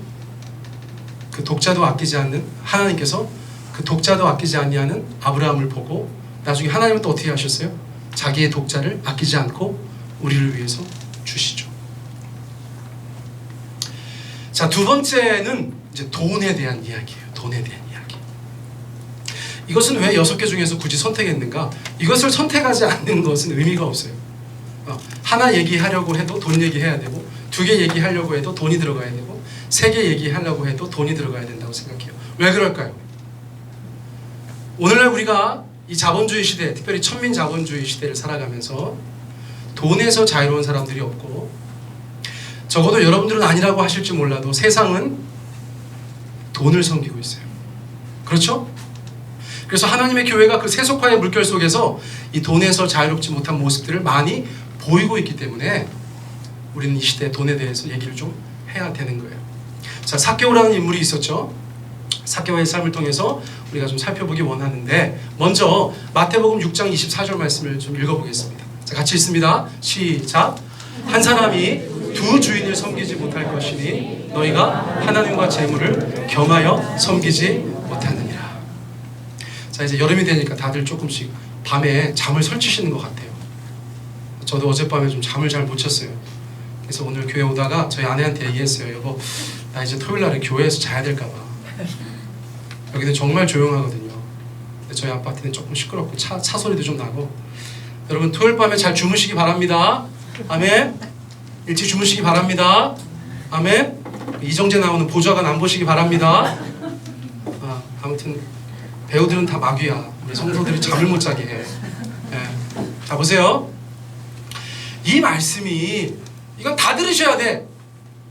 그 독자도 아끼지 않는, 하나님께서 그 독자도 아끼지 아니하는 아브라함을 보고 나중에 하나님은 또 어떻게 하셨어요? 자기의 독자를 아끼지 않고 우리를 위해서 주시죠. 자, 두 번째는 이제 돈에 대한 이야기예요. 돈에 대한 이야기. 이것은 왜 6개 중에서 굳이 선택했는가? 이것을 선택하지 않는 것은 의미가 없어요. 하나 얘기하려고 해도 돈 얘기해야 되고, 2개 얘기하려고 해도 돈이 들어가야 되고, 3개 얘기하려고 해도 돈이 들어가야 된다고 생각해요. 왜 그럴까요? 오늘날 우리가 이 자본주의 시대, 특별히 천민 자본주의 시대를 살아가면서 돈에서 자유로운 사람들이 없고, 적어도 여러분들은 아니라고 하실지 몰라도 세상은 돈을 섬기고 있어요. 그렇죠? 그래서 하나님의 교회가 그 세속화의 물결 속에서 이 돈에서 자유롭지 못한 모습들을 많이 보이고 있기 때문에 우리는 이 시대의 돈에 대해서 얘기를 좀 해야 되는 거예요. 자, 삭개오라는 인물이 있었죠. 삭개오의 삶을 통해서 우리가 좀 살펴보기 원하는데, 먼저 마태복음 6장 24절 말씀을 좀 읽어보겠습니다. 자, 같이 읽습니다. 시작. 한 사람이 두 주인을 섬기지 못할 것이니 너희가 하나님과 재물을 겸하여 섬기지 못하느니라. 자, 이제 여름이 되니까 다들 조금씩 밤에 잠을 설치시는 것 같아요. 저도 어젯밤에 좀 잠을 잘 못 잤어요. 그래서 오늘 교회 오다가 저희 아내한테 얘기했어요. 여보, 나 이제 토요일날에 교회에서 자야 될까봐. 여기는 정말 조용하거든요. 근데 저희 아파트는 조금 시끄럽고 차 소리도 좀 나고. 여러분, 토요일 밤에 잘 주무시기 바랍니다. 아멘. 일찍 주무시기 바랍니다. 아멘. 이정재 나오는 보좌관 안 보시기 바랍니다. 아무튼 배우들은 다 마귀야. 우리 성도들이 잠을 못 자게 해. 자, 보세요. 이 말씀이, 이건 다 들으셔야 돼.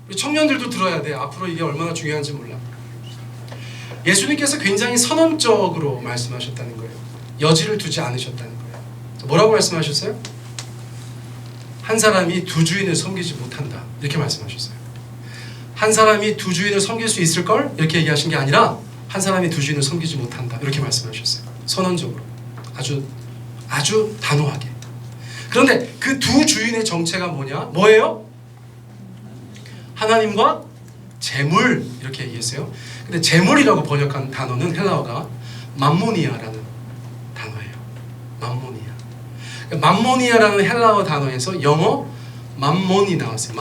우리 청년들도 들어야 돼. 앞으로 이게 얼마나 중요한지 몰라. 예수님께서 굉장히 선언적으로 말씀하셨다는 거예요. 여지를 두지 않으셨다는 거예요. 뭐라고 말씀하셨어요? 한 사람이 두 주인을 섬기지 못한다. 이렇게 말씀하셨어요. 한 사람이 두 주인을 섬길 수 있을걸? 이렇게 얘기하신 게 아니라 한 사람이 두 주인을 섬기지 못한다. 이렇게 말씀하셨어요. 선언적으로. 아주 단호하게. 그런데 그 두 주인의 정체가 뭐예요? 하나님과 재물, 이렇게 얘기했어요. 근데 재물이라고 번역한 단어는 헬라어가 맘모니아라는 단어예요. 맘모니아. 맘모니아라는 헬라어 단어에서 영어 맘몬이 나왔어요.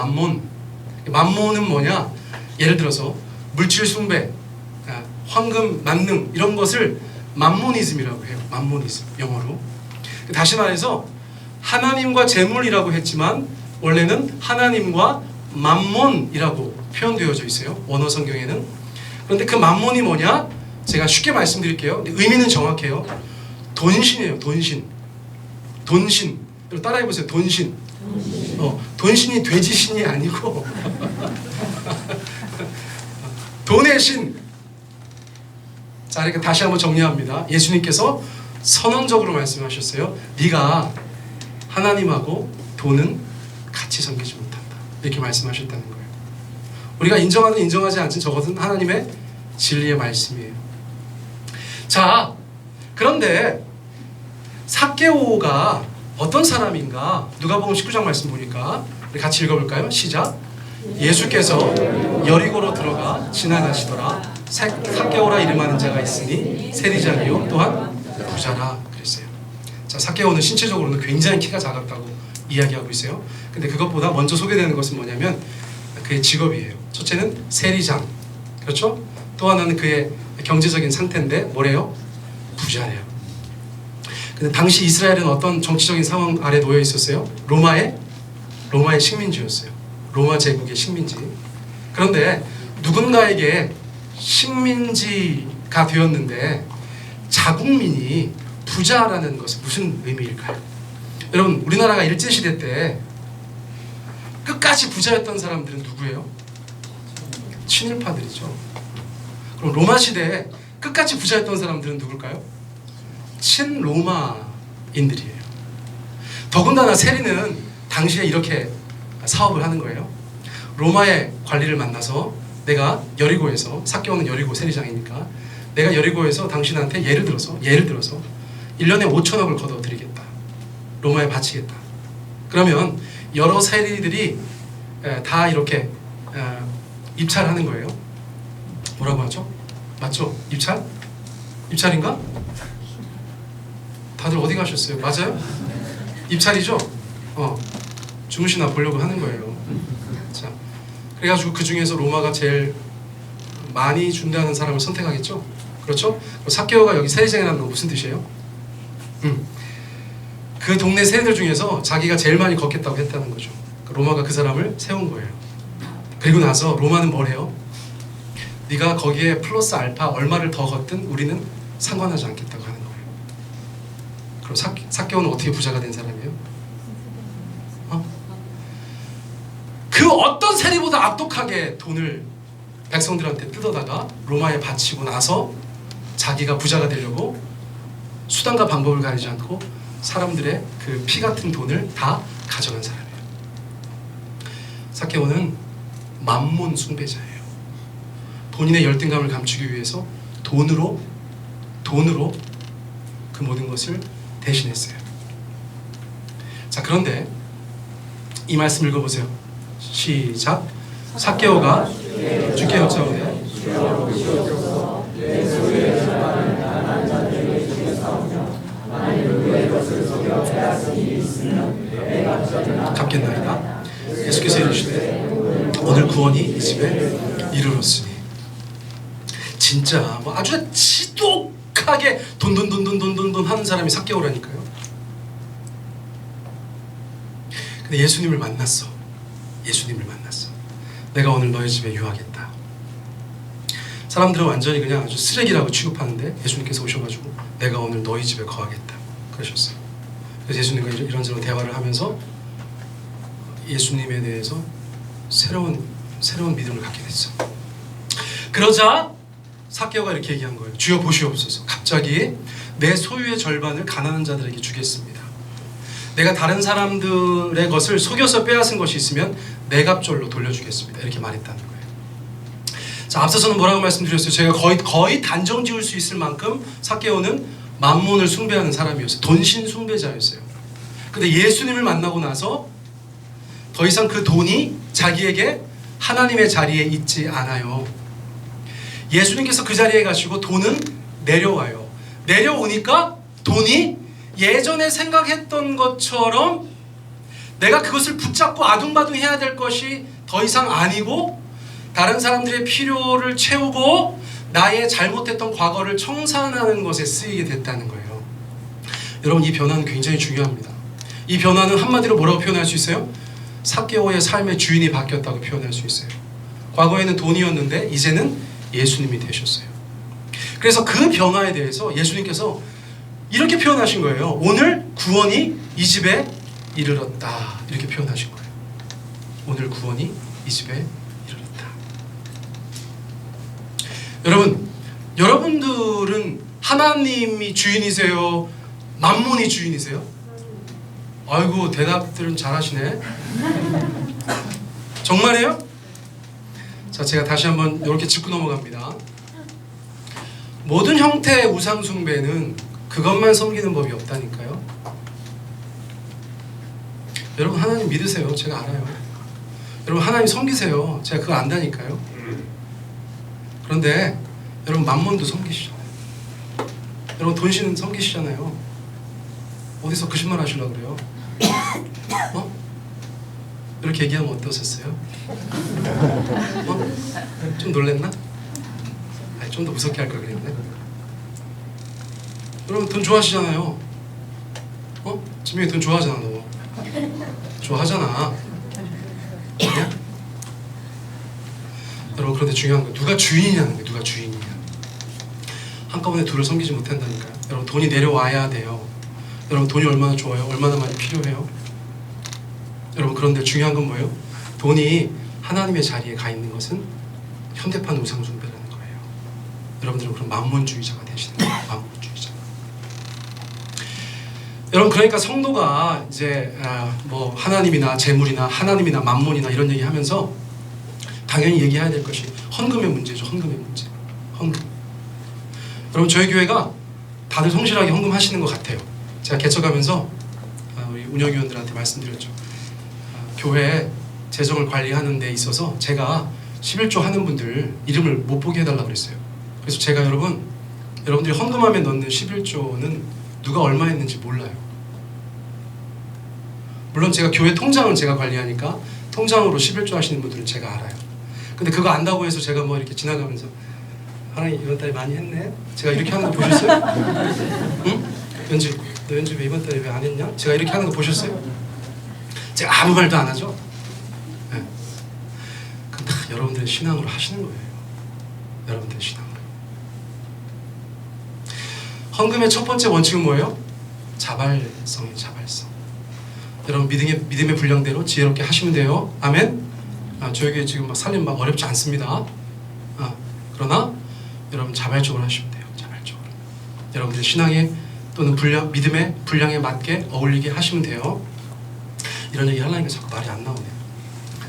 맘몬은 뭐냐? 예를 들어서 물질 숭배, 황금 만능 이런 것을 맘모니즘이라고 해요. 맘모니즘, 영어로. 다시 말해서 하나님과 재물이라고 했지만 원래는 하나님과 맘몬이라고 표현되어져 있어요. 원어 성경에는. 그런데 그 맘몬이 뭐냐? 제가 쉽게 말씀드릴게요. 의미는 정확해요. 돈신이에요. 돈신. 따라해보세요. 돈신. 돈신이 돼지신이 아니고 돈의 신. 자, 이렇게 다시 한번 정리합니다. 예수님께서 선언적으로 말씀하셨어요. 네가 하나님하고 돈은 같이 섬기지 못한다. 이렇게 말씀하셨다는 거예요. 우리가 인정하든 인정하지 않든 저것은 하나님의 진리의 말씀이에요. 자, 그런데 삭개오가 어떤 사람인가? 누가복음 19장 말씀 보니까 우리 같이 읽어볼까요? 시작. 예수께서 여리고로 들어가 지나가시더라. 삭개오라 이름하는 자가 있으니 세리장이요 또한 부자라 그랬어요. 자, 삭개오는 신체적으로는 굉장히 키가 작았다고 이야기하고 있어요. 근데 그것보다 먼저 소개되는 것은 뭐냐면 그의 직업이에요. 첫째는 세리장, 그렇죠? 또 하나는 그의 경제적인 상태인데 뭐래요? 부자래요. 근데 당시 이스라엘은 어떤 정치적인 상황 아래 놓여 있었어요? 로마의 식민지였어요. 로마 제국의 식민지. 그런데 누군가에게 식민지가 되었는데 자국민이 부자라는 것은 무슨 의미일까요? 여러분, 우리나라가 일제시대 때 끝까지 부자였던 사람들은 누구예요? 친일파들이죠. 그럼 로마 시대에 끝까지 부자였던 사람들은 누굴까요? 친로마인들이에요. 더군다나 세리는 당시에 이렇게 사업을 하는 거예요. 로마의 관리를 만나서 내가 여리고에서, 삭개오는 여리고 세리장이니까 내가 여리고에서 당신한테 예를 들어서 1년에 5천억을 걷어드리겠다. 로마에 바치겠다. 그러면 여러 세리들이 다 이렇게 입찰하는 거예요. 뭐라고 하죠? 맞죠? 입찰인가? 다들 어디 가셨어요? 맞아요? 입찰이죠? 주무시나 보려고 하는 거예요. 자, 그래가지고 그 중에서 로마가 제일 많이 준다는 사람을 선택하겠죠? 그렇죠? 삭개오가 여기 세리장이라는 건 무슨 뜻이에요? 그 동네 세리들 중에서 자기가 제일 많이 걷겠다고 했다는 거죠. 로마가 그 사람을 세운 거예요. 그리고 나서 로마는 뭘 해요? 네가 거기에 플러스 알파 얼마를 더 걷든 우리는 상관하지 않겠다고 하는 거예요. 그럼 삭개오는 어떻게 부자가 된 사람이에요? 그 어떤 세리보다 악독하게 돈을 백성들한테 뜯어다가 로마에 바치고 나서 자기가 부자가 되려고 수단과 방법을 가리지 않고 사람들의 그 피 같은 돈을 다 가져간 사람이에요. 삭개오는 맘몬 숭배자예요. 본인의 열등감을 감추기 위해서 돈으로 그 모든 것을 대신했어요. 자, 그런데 이 말씀 읽어보세요. 시작. 삭개오가 주께 여짜오되 갚겠나이다. 예수께서 이르시되 오늘 구원이 이 집에 이르렀으니. 진짜 아주 지독하게 돈 하는 사람이 삭개오라니까요. 근데 예수님을 만났어. 내가 오늘 너희 집에 유하겠다. 사람들은 완전히 그냥 아주 쓰레기라고 취급하는데 예수님께서 오셔가지고 내가 오늘 너희 집에 거하겠다 그러셨어요. 그래서 예수님과 이런저런 대화를 하면서 예수님에 대해서 새로운 믿음을 갖게 됐어. 그러자 삭개오가 이렇게 얘기한 거예요. 주여 보시옵소서. 갑자기 내 소유의 절반을 가난한 자들에게 주겠습니다. 내가 다른 사람들의 것을 속여서 빼앗은 것이 있으면 네 갑절로 돌려주겠습니다. 이렇게 말했다는 거예요. 자, 앞서서는 뭐라고 말씀드렸어요? 제가 거의 단정 지을 수 있을 만큼 삭개오는 만몬을 숭배하는 사람이었어요. 돈신 숭배자였어요. 근데 예수님을 만나고 나서 더 이상 그 돈이 자기에게 하나님의 자리에 있지 않아요. 예수님께서 그 자리에 가시고 돈은 내려와요. 내려오니까 돈이 예전에 생각했던 것처럼 내가 그것을 붙잡고 아둥바둥해야 될 것이 더 이상 아니고 다른 사람들의 필요를 채우고 나의 잘못했던 과거를 청산하는 것에 쓰이게 됐다는 거예요. 여러분, 이 변화는 굉장히 중요합니다. 이 변화는 한마디로 뭐라고 표현할 수 있어요? 삭개오의 삶의 주인이 바뀌었다고 표현할 수 있어요. 과거에는 돈이었는데 이제는 예수님이 되셨어요. 그래서 그 변화에 대해서 예수님께서 이렇게 표현하신 거예요. 오늘 구원이 이 집에 이르렀다. 이렇게 표현하신 거예요. 오늘 구원이 이 집에 이르렀다. 여러분들은 하나님이 주인이세요? 만몬이 주인이세요? 아이고, 대답들은 잘하시네. 정말이에요? 자, 제가 다시 한번 이렇게 짚고 넘어갑니다. 모든 형태의 우상 숭배는 그것만 섬기는 법이 없다니까요. 여러분, 하나님 믿으세요. 제가 알아요. 여러분, 하나님 섬기세요. 제가 그거 안다니까요. 그런데 여러분, 만몬도 섬기시잖아요. 여러분, 돈신 섬기시잖아요. 어디서 거짓말 하시려고 그래요? 이렇게 얘기하면 어떠셨어요? 좀 놀랬나? 아니, 좀 더 무섭게 할 걸 그랬네. 여러분, 돈 좋아하시잖아요. 지명이 돈 좋아하잖아. 너 좋아하잖아. 아니야? 여러분, 그런데 중요한 건 누가 주인이냐는 거예요. 누가 주인이냐. 한꺼번에 둘을 섬기지 못한다니까요. 여러분, 돈이 내려와야 돼요. 여러분, 돈이 얼마나 좋아요? 얼마나 많이 필요해요? 여러분, 그런데 중요한 건 뭐예요? 돈이 하나님의 자리에 가 있는 것은 현대판 우상 숭배라는 거예요. 여러분들은 그럼 만몬주의자가 되시는 거예요. 만몬주의자. 여러분, 그러니까 성도가 이제 뭐 하나님이나 재물이나 하나님이나 만몬이나 이런 얘기하면서 당연히 얘기해야 될 것이 헌금의 문제죠. 헌금의 문제. 헌금. 여러분, 저희 교회가 다들 성실하게 헌금하시는 것 같아요. 제가 개척하면서 우리 운영위원들한테 말씀드렸죠. 교회 재정을 관리하는 데 있어서 제가 11조 하는 분들 이름을 못 보게 해달라고 그랬어요. 그래서 제가 여러분들이 헌금함에 넣는 11조는 누가 얼마 했는지 몰라요. 물론 제가 교회 통장은 제가 관리하니까 통장으로 11조 하시는 분들은 제가 알아요. 근데 그거 안다고 해서 제가 뭐 이렇게 지나가면서 하나님 이번 달에 많이 했네? 제가 이렇게 하는 거 보셨어요? 응? 연주, 너 연주 왜 이번 달에 왜 안 했냐? 제가 이렇게 하는 거 보셨어요? 제가 아무 말도 안 하죠? 네. 그건 다 여러분들의 신앙으로 하시는 거예요. 여러분들의 신앙으로. 헌금의 첫 번째 원칙은 뭐예요? 자발성이에요. 자발성. 여러분, 믿음의 분량대로 지혜롭게 하시면 돼요. 아멘? 저희 교회 지금 막 살림 막 어렵지 않습니다. 그러나 여러분, 자발적으로 하시면 돼요. 자발적으로. 여러분들의 신앙에 또는 믿음의 분량에 맞게 어울리게 하시면 돼요. 이런 얘기 하려니까 자꾸 말이 안 나오네요.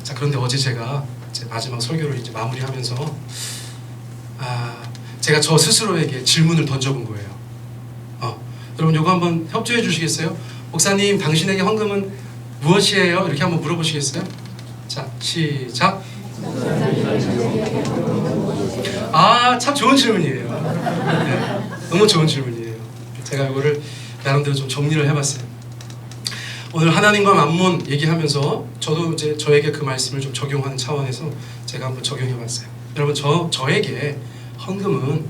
자, 그런데 어제 제가 제 마지막 설교를 이제 마무리하면서 제가 저 스스로에게 질문을 던져본 거예요. 여러분, 요거 한번 협조해 주시겠어요? 목사님, 당신에게 헌금은 무엇이에요? 이렇게 한번 물어보시겠어요? 자, 시작. 참 좋은 질문이에요. 네, 너무 좋은 질문이에요. 제가 이거를 나름대로 좀 정리를 해봤어요. 오늘 하나님과 만몬 얘기하면서 저도 이제 저에게 그 말씀을 좀 적용하는 차원에서 제가 한번 적용해봤어요. 여러분, 저에게 헌금은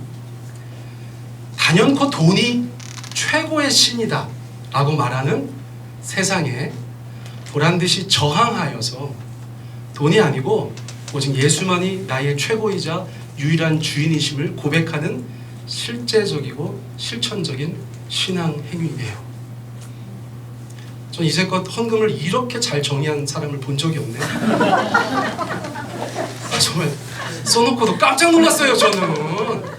단연코 돈이 최고의 신이다 라고 말하는 세상에 보란듯이 저항하여서 돈이 아니고 오직 예수만이 나의 최고이자 유일한 주인이심을 고백하는 실제적이고 실천적인 신앙 행위예요. 전 이제껏 헌금을 이렇게 잘 정의한 사람을 본 적이 없네요. 정말 써놓고도 깜짝 놀랐어요. 저는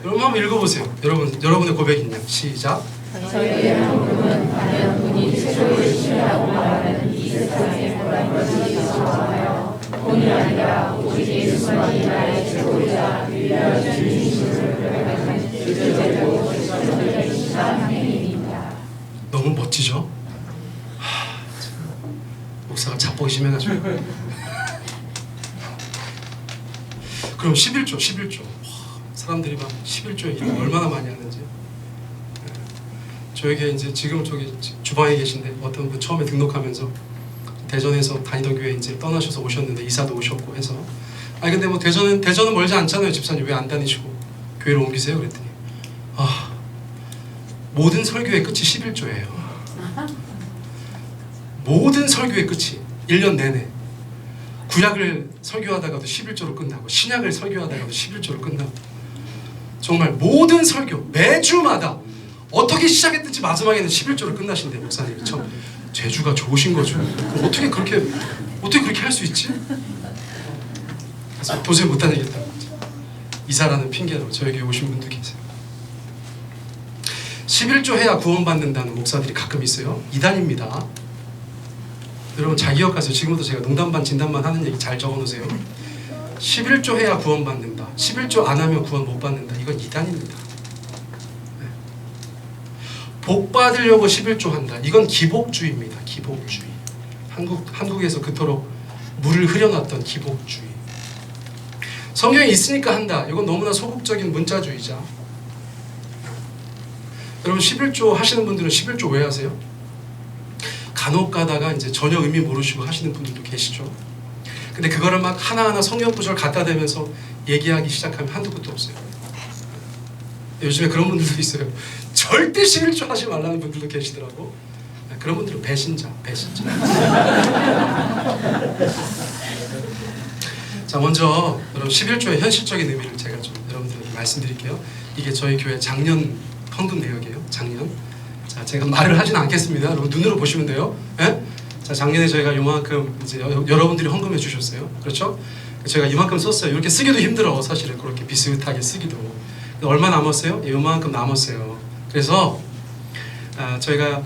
여러분 한번 읽어보세요. 여러분의 고백이냐? 시작. 저희의 헌금은 단연 돈이 최고의 힘이라고 말하는 이 세상의 모든 것이 있어서요. 돈이 아니라 오직 예수만이 나의 최고이자 유일한 주님이심을 고백하는 실제로 결정적인 신앙행위입니다. 너무 멋지죠? 목사가 자뻑이 심해가지고. 그럼 11조. 사람들이 막 11조에 얼마나 많이 하는지. 저에게 이제 지금 저기 주방에 계신데 어떤 분 처음에 등록하면서 대전에서 다니던 교회 이제 떠나셔서 오셨는데 이사도 오셨고 해서 근데 뭐 대전은 멀지 않잖아요. 집사님 왜 안 다니시고 교회로 옮기세요? 그랬더니 모든 설교의 끝이 11조예요. 모든 설교의 끝이 1년 내내 구약을 설교하다가도 11조로 끝나고 신약을 설교하다가도 11조로 끝나고 정말 모든 설교 매주마다 어떻게 시작했든지 마지막에는 11조로 끝나신대. 목사님이 참 재주가 좋으신 거죠. 어떻게 그렇게 할 수 있지? 그래서 도저히 못 다니겠다고 이사라는 핑계로 저에게 오신 분도 계세요. 11조 해야 구원받는다는 목사들이 가끔 있어요. 이단입니다. 여러분 잘 기억하세요. 지금부터 제가 농담 반 진담만 하는 얘기 잘 적어놓으세요. 11조 해야 구원받는다. 11조 안 하면 구원 못 받는다. 이건 이단입니다. 복 받으려고 11조 한다. 이건 기복주의입니다. 기복주의. 한국에서 그토록 물을 흐려놨던 기복주의. 성경에 있으니까 한다. 이건 너무나 소극적인 문자주의자. 여러분 11조 하시는 분들은 11조 왜 하세요? 간혹 가다가 이제 전혀 의미 모르시고 하시는 분들도 계시죠. 근데 그거를 막 하나하나 성경 구절 갖다 대면서 얘기하기 시작하면 한두 끝도 없어요. 요즘에 그런 분들도 있어요. 절대 11조 하지 말라는 분들도 계시더라고. 그런 분들은 배신자. 자, 먼저 여러분 11조의 현실적인 의미를 제가 좀 여러분들에게 말씀드릴게요. 이게 저희 교회 작년 헌금 내역이에요. 작년. 자, 제가 말을 하진 않겠습니다. 여러분 눈으로 보시면 돼요. 예? 자, 작년에 저희가 요만큼 이제 여러분들이 헌금해 주셨어요. 그렇죠? 제가 이만큼 썼어요. 이렇게 쓰기도 힘들어. 사실은 그렇게 비슷하게 쓰기도. 얼마 남았어요? 예, 요만큼 남았어요. 그래서 저희가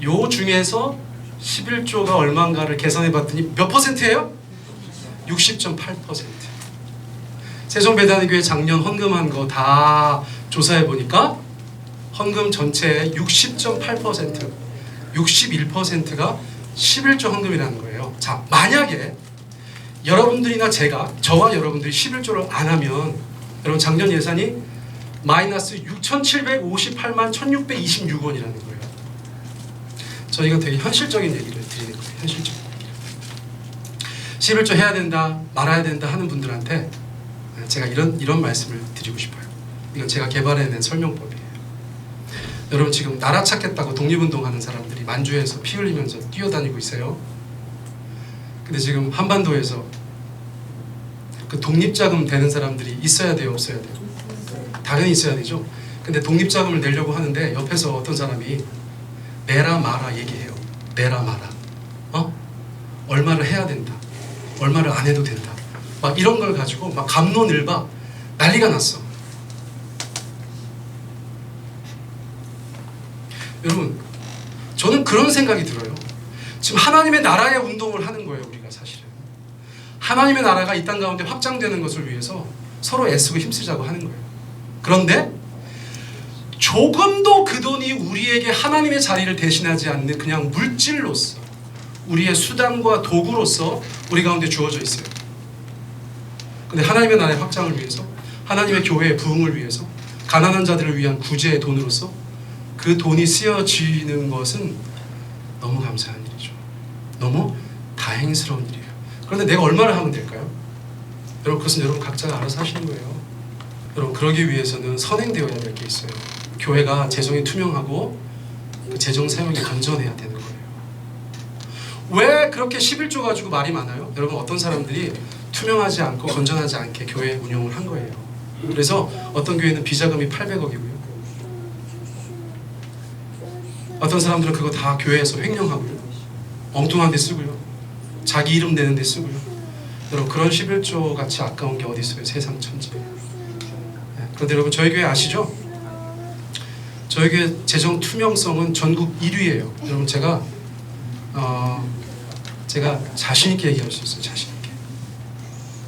요 중에서 11조가 얼마인가를 계산해 봤더니 몇 퍼센트예요? 60.8%. 세종배단교회 작년 헌금한 거 다 조사해 보니까 헌금 전체의 60.8%, 61%가 11조 헌금이라는 거예요. 자, 만약에 여러분들이나 저와 여러분들이 11조를 안 하면 여러분 작년 예산이 마이너스 6,758만 1,626원이라는 거예요. 저희가 되게 현실적인 얘기를 드리는 거예요. 현실적인 얘기를. 11조 해야 된다, 말아야 된다 하는 분들한테 제가 이런 말씀을 드리고 싶어요. 이건 제가 개발해낸 설명법이에요. 여러분 지금 나라 찾겠다고 독립운동하는 사람들이 만주에서 피 흘리면서 뛰어다니고 있어요. 근데 지금 한반도에서 그 독립자금 되는 사람들이 있어야 돼요, 없어야 돼요? 당연히 있어야 되죠. 근데 독립자금을 내려고 하는데 옆에서 어떤 사람이 내라 마라 얘기해요. 내라 마라. 얼마를 해야 된다. 얼마를 안 해도 된다. 막 이런 걸 가지고 막 갑론을박 난리가 났어. 여러분, 저는 그런 생각이 들어요. 지금 하나님의 나라의 운동을 하는 거예요, 우리가 사실은. 하나님의 나라가 이 땅 가운데 확장되는 것을 위해서 서로 애쓰고 힘쓰자고 하는 거예요. 그런데 조금도 그 돈이 우리에게 하나님의 자리를 대신하지 않는 그냥 물질로서, 우리의 수단과 도구로서 우리 가운데 주어져 있어요. 근데 하나님의 나라의 확장을 위해서, 하나님의 교회의 부흥을 위해서, 가난한 자들을 위한 구제의 돈으로서 그 돈이 쓰여지는 것은 너무 감사한 일이죠. 너무 다행스러운 일이에요. 그런데 내가 얼마를 하면 될까요? 여러분, 그것은 여러분 각자가 알아서 하시는 거예요. 여러분, 그러기 위해서는 선행되어야 될 게 있어요. 교회가 재정이 투명하고 그 재정 사용이 건전해야 되는 거예요. 왜 그렇게 11조 가지고 말이 많아요? 여러분, 어떤 사람들이 투명하지 않고 건전하지 않게 교회 운영을 한 거예요. 그래서 어떤 교회는 비자금이 800억이고요. 어떤 사람들은 그거 다 교회에서 횡령하고요. 엉뚱한 데 쓰고요. 자기 이름 내는 데 쓰고요. 여러분, 그런 11조 같이 아까운 게 어디 있어요? 세상 천지에. 그런데 여러분 저희 교회 아시죠? 저희 교회 재정 투명성은 전국 1위예요. 여러분 제가 자신 있게 얘기할 수 있어요. 자신 있게.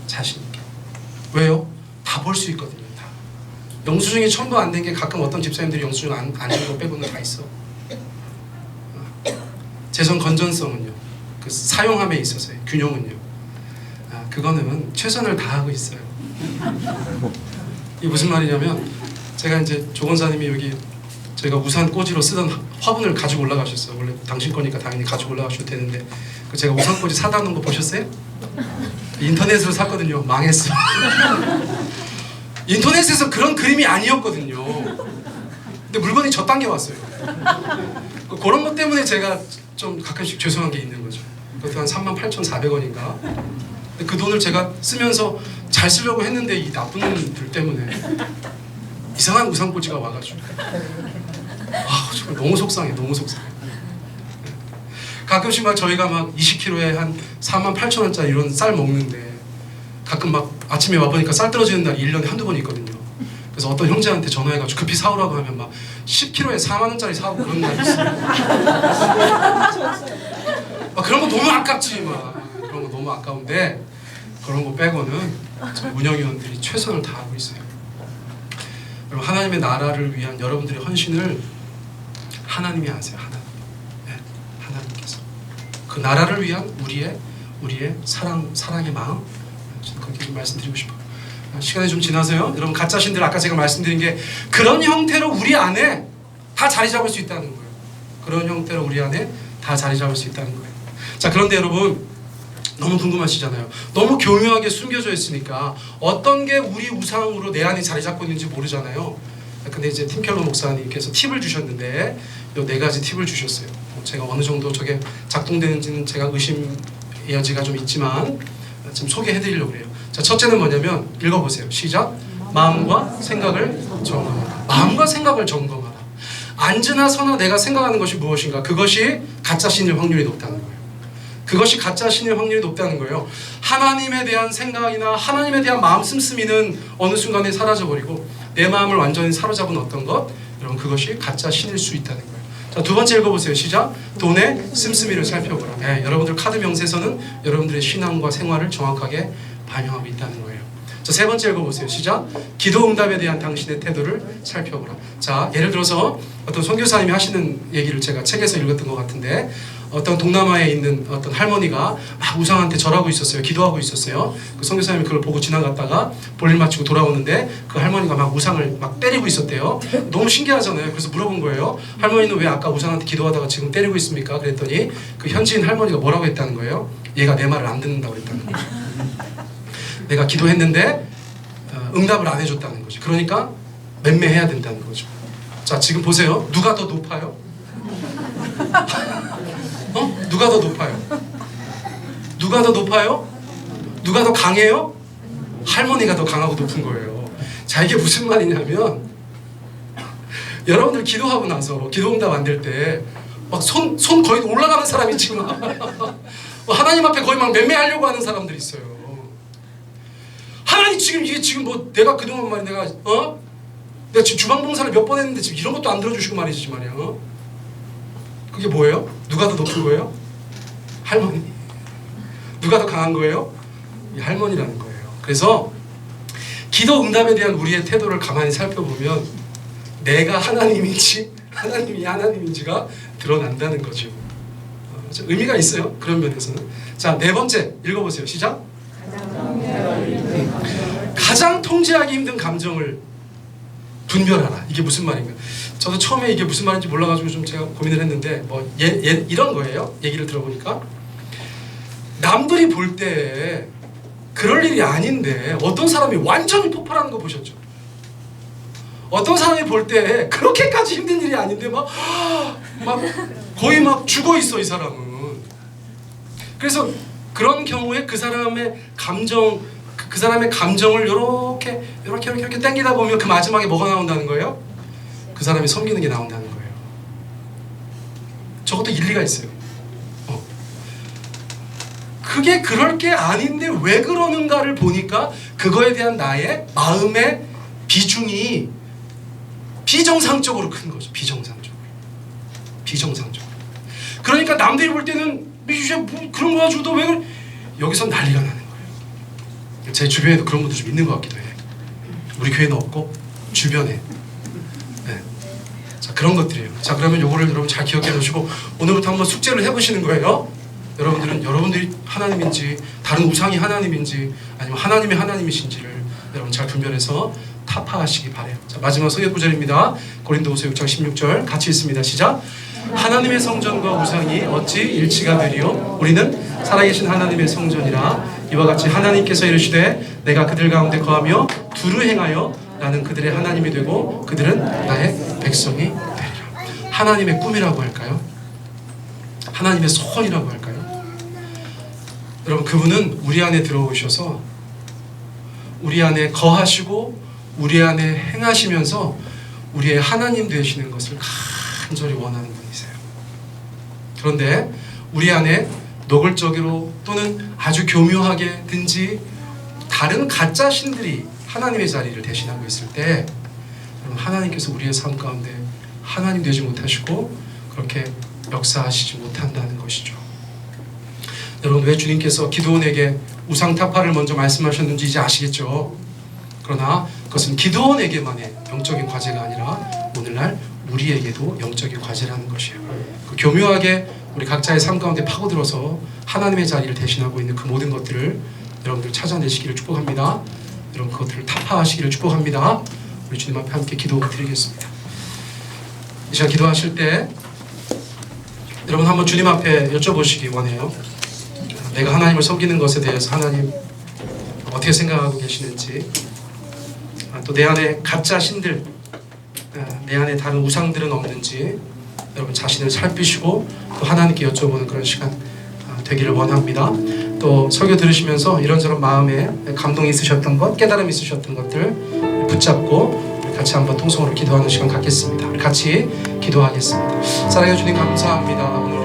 자신 있게. 왜요? 다 볼 수 있거든요. 다. 영수증이 첨부 안 된 게 가끔 어떤 집사님들이 영수증 안 주는 거 빼고는 다 있어. 재정 건전성은요. 그 사용함에 있어서의 균형은요. 그거는 최선을 다하고 있어요. 이게 무슨 말이냐면 제가 이제 조 권사님이 여기 저희가 우산 꽂이로 쓰던 화분을 가지고 올라가셨어요. 원래 당신 거니까 당연히 가지고 올라가셔도 되는데 제가 우산 꽂이 사다 놓은 거 보셨어요? 인터넷으로 샀거든요. 망했어. 인터넷에서 그런 그림이 아니었거든요. 근데 물건이 저딴 게 왔어요. 그런 것 때문에 제가 좀 가끔씩 죄송한 게 있는 거죠. 그것도 한 38,400원인가. 근데 그 돈을 제가 쓰면서 잘 쓰려고 했는데 이 나쁜 놈들 때문에 이상한 우산꽂이가 와가지고 정말 너무 속상해. 너무 속상해. 가끔씩 막 저희가 막 20kg에 한 48,000원짜리 이런 쌀 먹는데 가끔 막 아침에 와보니까 쌀 떨어지는 날이 1년에 한두 번 있거든요. 그래서 어떤 형제한테 전화해가지고 급히 사오라고 하면 막 10kg에 4만원짜리 사오고 그런 날이 있어요. 그런 거 너무 아깝지. 그런 거 너무 아까운데 그런 거 빼고는 저희 운영위원들이 최선을 다하고 있어요. 여러분 하나님의 나라를 위한 여러분들의 헌신을 하나님이 아세요. 하나님께서 그 나라를 위한 우리의 사랑의 마음 그렇게 좀 말씀드리고 싶어요. 시간이 좀 지나서요. 여러분 가짜 신들 아까 제가 말씀드린 게 그런 형태로 우리 안에 다 자리 잡을 수 있다는 거예요. 그런 형태로 우리 안에 다 자리 잡을 수 있다는 거예요. 자, 그런데 여러분 너무 궁금하시잖아요. 너무 교묘하게 숨겨져 있으니까 어떤 게 우리 우상으로 내 안에 자리 잡고 있는지 모르잖아요. 근데 이제 팀켈러 목사님께서 팁을 주셨는데 요 4가지 팁을 주셨어요. 제가 어느 정도 저게 작동되는지는 제가 의심 여지가 좀 있지만 지금 소개해드리려고 해요. 자, 첫째는 뭐냐면 읽어보세요. 시작. 마음과 생각을 점검하라. 마음과 생각을 점검하라. 안즈나 서나 내가 생각하는 것이 무엇인가? 그것이 가짜 신일 확률이 높다는 거예요. 그것이 가짜 신일 확률이 높다는 거예요. 하나님에 대한 생각이나 하나님에 대한 마음 씀씀이는 어느 순간에 사라져버리고 내 마음을 완전히 사로잡은 어떤 것, 여러분 그것이 가짜 신일 수 있다는 거예요. 자, 두 번째 읽어보세요. 시작. 돈의 씀씀이를 살펴보라. 여러분들 카드 명세서는 여러분들의 신앙과 생활을 정확하게 반영하고 있다는 거예요. 자, 세 번째 읽어보세요. 시작. 기도 응답에 대한 당신의 태도를 살펴보라. 자, 예를 들어서 어떤 선교사님이 하시는 얘기를 제가 책에서 읽었던 것 같은데 어떤 동남아에 있는 어떤 할머니가 막 우상한테 절하고 있었어요. 기도하고 있었어요. 그 선교사님이 그걸 보고 지나갔다가 볼일 마치고 돌아오는데 그 할머니가 막 우상을 막 때리고 있었대요. 너무 신기하잖아요. 그래서 물어본 거예요. 할머니는 왜 아까 우상한테 기도하다가 지금 때리고 있습니까? 그랬더니 그 현지인 할머니가 뭐라고 했다는 거예요? 얘가 내 말을 안 듣는다고 그랬다는 거예요. 내가 기도했는데 응답을 안 해줬다는 거죠. 그러니까 맴매해야 된다는 거죠. 자, 지금 보세요. 누가 더 높아요? 누가 더 높아요? 누가 더 높아요? 누가 더 강해요? 할머니가 더 강하고 높은 거예요. 자, 이게 무슨 말이냐면 여러분들 기도하고 나서 기도 응답 안 될 때 막 손 거의 올라가는 사람이 있지 막 하나님 앞에 거의 막 맴매하려고 하는 사람들이 있어요. 하나님 이게 지금 뭐 내가 그동안 말이 내가 지금 주방봉사를 몇 번 했는데 지금 이런 것도 안 들어주시고 말이지 말이야. 그게 뭐예요? 누가 더 높은 거예요? 할머니. 누가 더 강한 거예요? 이 할머니라는 거예요. 그래서 기도 응답에 대한 우리의 태도를 가만히 살펴보면 내가 하나님인지 하나님이 하나님인지가 드러난다는 거죠. 의미가 있어요. 그런 면에서는. 자, 네 번째 읽어보세요. 시작. 가장 통제하기 힘든 감정을 분별하라. 이게 무슨 말인가? 저도 처음에 이게 무슨 말인지 몰라가지고 좀 제가 고민을 했는데 이런 거예요. 얘기를 들어보니까 남들이 볼 때 그럴 일이 아닌데 어떤 사람이 완전히 폭발하는 거 보셨죠? 어떤 사람이 볼 때 그렇게까지 힘든 일이 아닌데 막 거의 막 죽어 있어 이 사람은. 그래서 그런 경우에 그 사람의 감정을 이렇게 당기다 보면 그 마지막에 뭐가 나온다는 거예요? 그 사람이 섬기는 게 나온다는 거예요. 저것도 일리가 있어요. 그게 그럴 게 아닌데 왜 그러는가를 보니까 그거에 대한 나의 마음의 비중이 비정상적으로 큰 거죠. 비정상적으로. 그러니까 남들이 볼 때는 이제 뭐 그런 거 가지고도 왜 그래? 여기서 난리가 나는 거예요. 제 주변에도 그런 분들 좀 있는 것 같기도 해. 우리 교회는 없고 주변에. 네. 자, 그런 것들이에요. 자, 그러면 요거를 여러분 잘 기억해 놓으시고 오늘부터 한번 숙제를 해보시는 거예요. 여러분들이 하나님인지 다른 우상이 하나님인지 아니면 하나님이 하나님이신지를 여러분 잘 분별해서 타파하시기 바래요. 자, 마지막 소개 구절입니다. 고린도후서 6장 16절 같이 읽습니다. 시작. 하나님의 성전과 우상이 어찌 일치가 되리요? 우리는 살아계신 하나님의 성전이라. 이와 같이 하나님께서 이르시되 내가 그들 가운데 거하며 두루 행하여 나는 그들의 하나님이 되고 그들은 나의 백성이 되리라. 하나님의 꿈이라고 할까요? 하나님의 소원이라고 할까요? 여러분, 그분은 우리 안에 들어오셔서 우리 안에 거하시고 우리 안에 행하시면서 우리의 하나님 되시는 것을 간절히 원하는 분이세요. 그런데 우리 안에 노골적으로 또는 아주 교묘하게든지 다른 가짜 신들이 하나님의 자리를 대신하고 있을 때 하나님께서 우리의 삶 가운데 하나님 되지 못하시고 그렇게 역사하시지 못한다는 것이죠. 여러분, 왜 주님께서 기드온에게 우상타파를 먼저 말씀하셨는지 이제 아시겠죠? 그러나 그것은 기드온에게만의 영적인 과제가 아니라 오늘날 우리에게도 영적인 과제라는 것이에요. 그 교묘하게 우리 각자의 삶 가운데 파고들어서 하나님의 자리를 대신하고 있는 그 모든 것들을 여러분들 찾아내시기를 축복합니다. 여러분, 그것들을 타파하시기를 축복합니다. 우리 주님 앞에 함께 기도 드리겠습니다. 이 시간 기도하실 때 여러분 한번 주님 앞에 여쭤보시기 원해요. 내가 하나님을 섬기는 것에 대해서 하나님 어떻게 생각하고 계시는지, 또 내 안에 가짜 신들, 내 안에 다른 우상들은 없는지 여러분 자신을 살피시고 또 하나님께 여쭤보는 그런 시간 되기를 원합니다. 또 설교 들으시면서 이런저런 마음에 감동이 있으셨던 것, 깨달음이 있으셨던 것들 붙잡고 같이 한번 통성으로 기도하는 시간 갖겠습니다. 같이 기도하겠습니다. 사랑해 주님 감사합니다. 오늘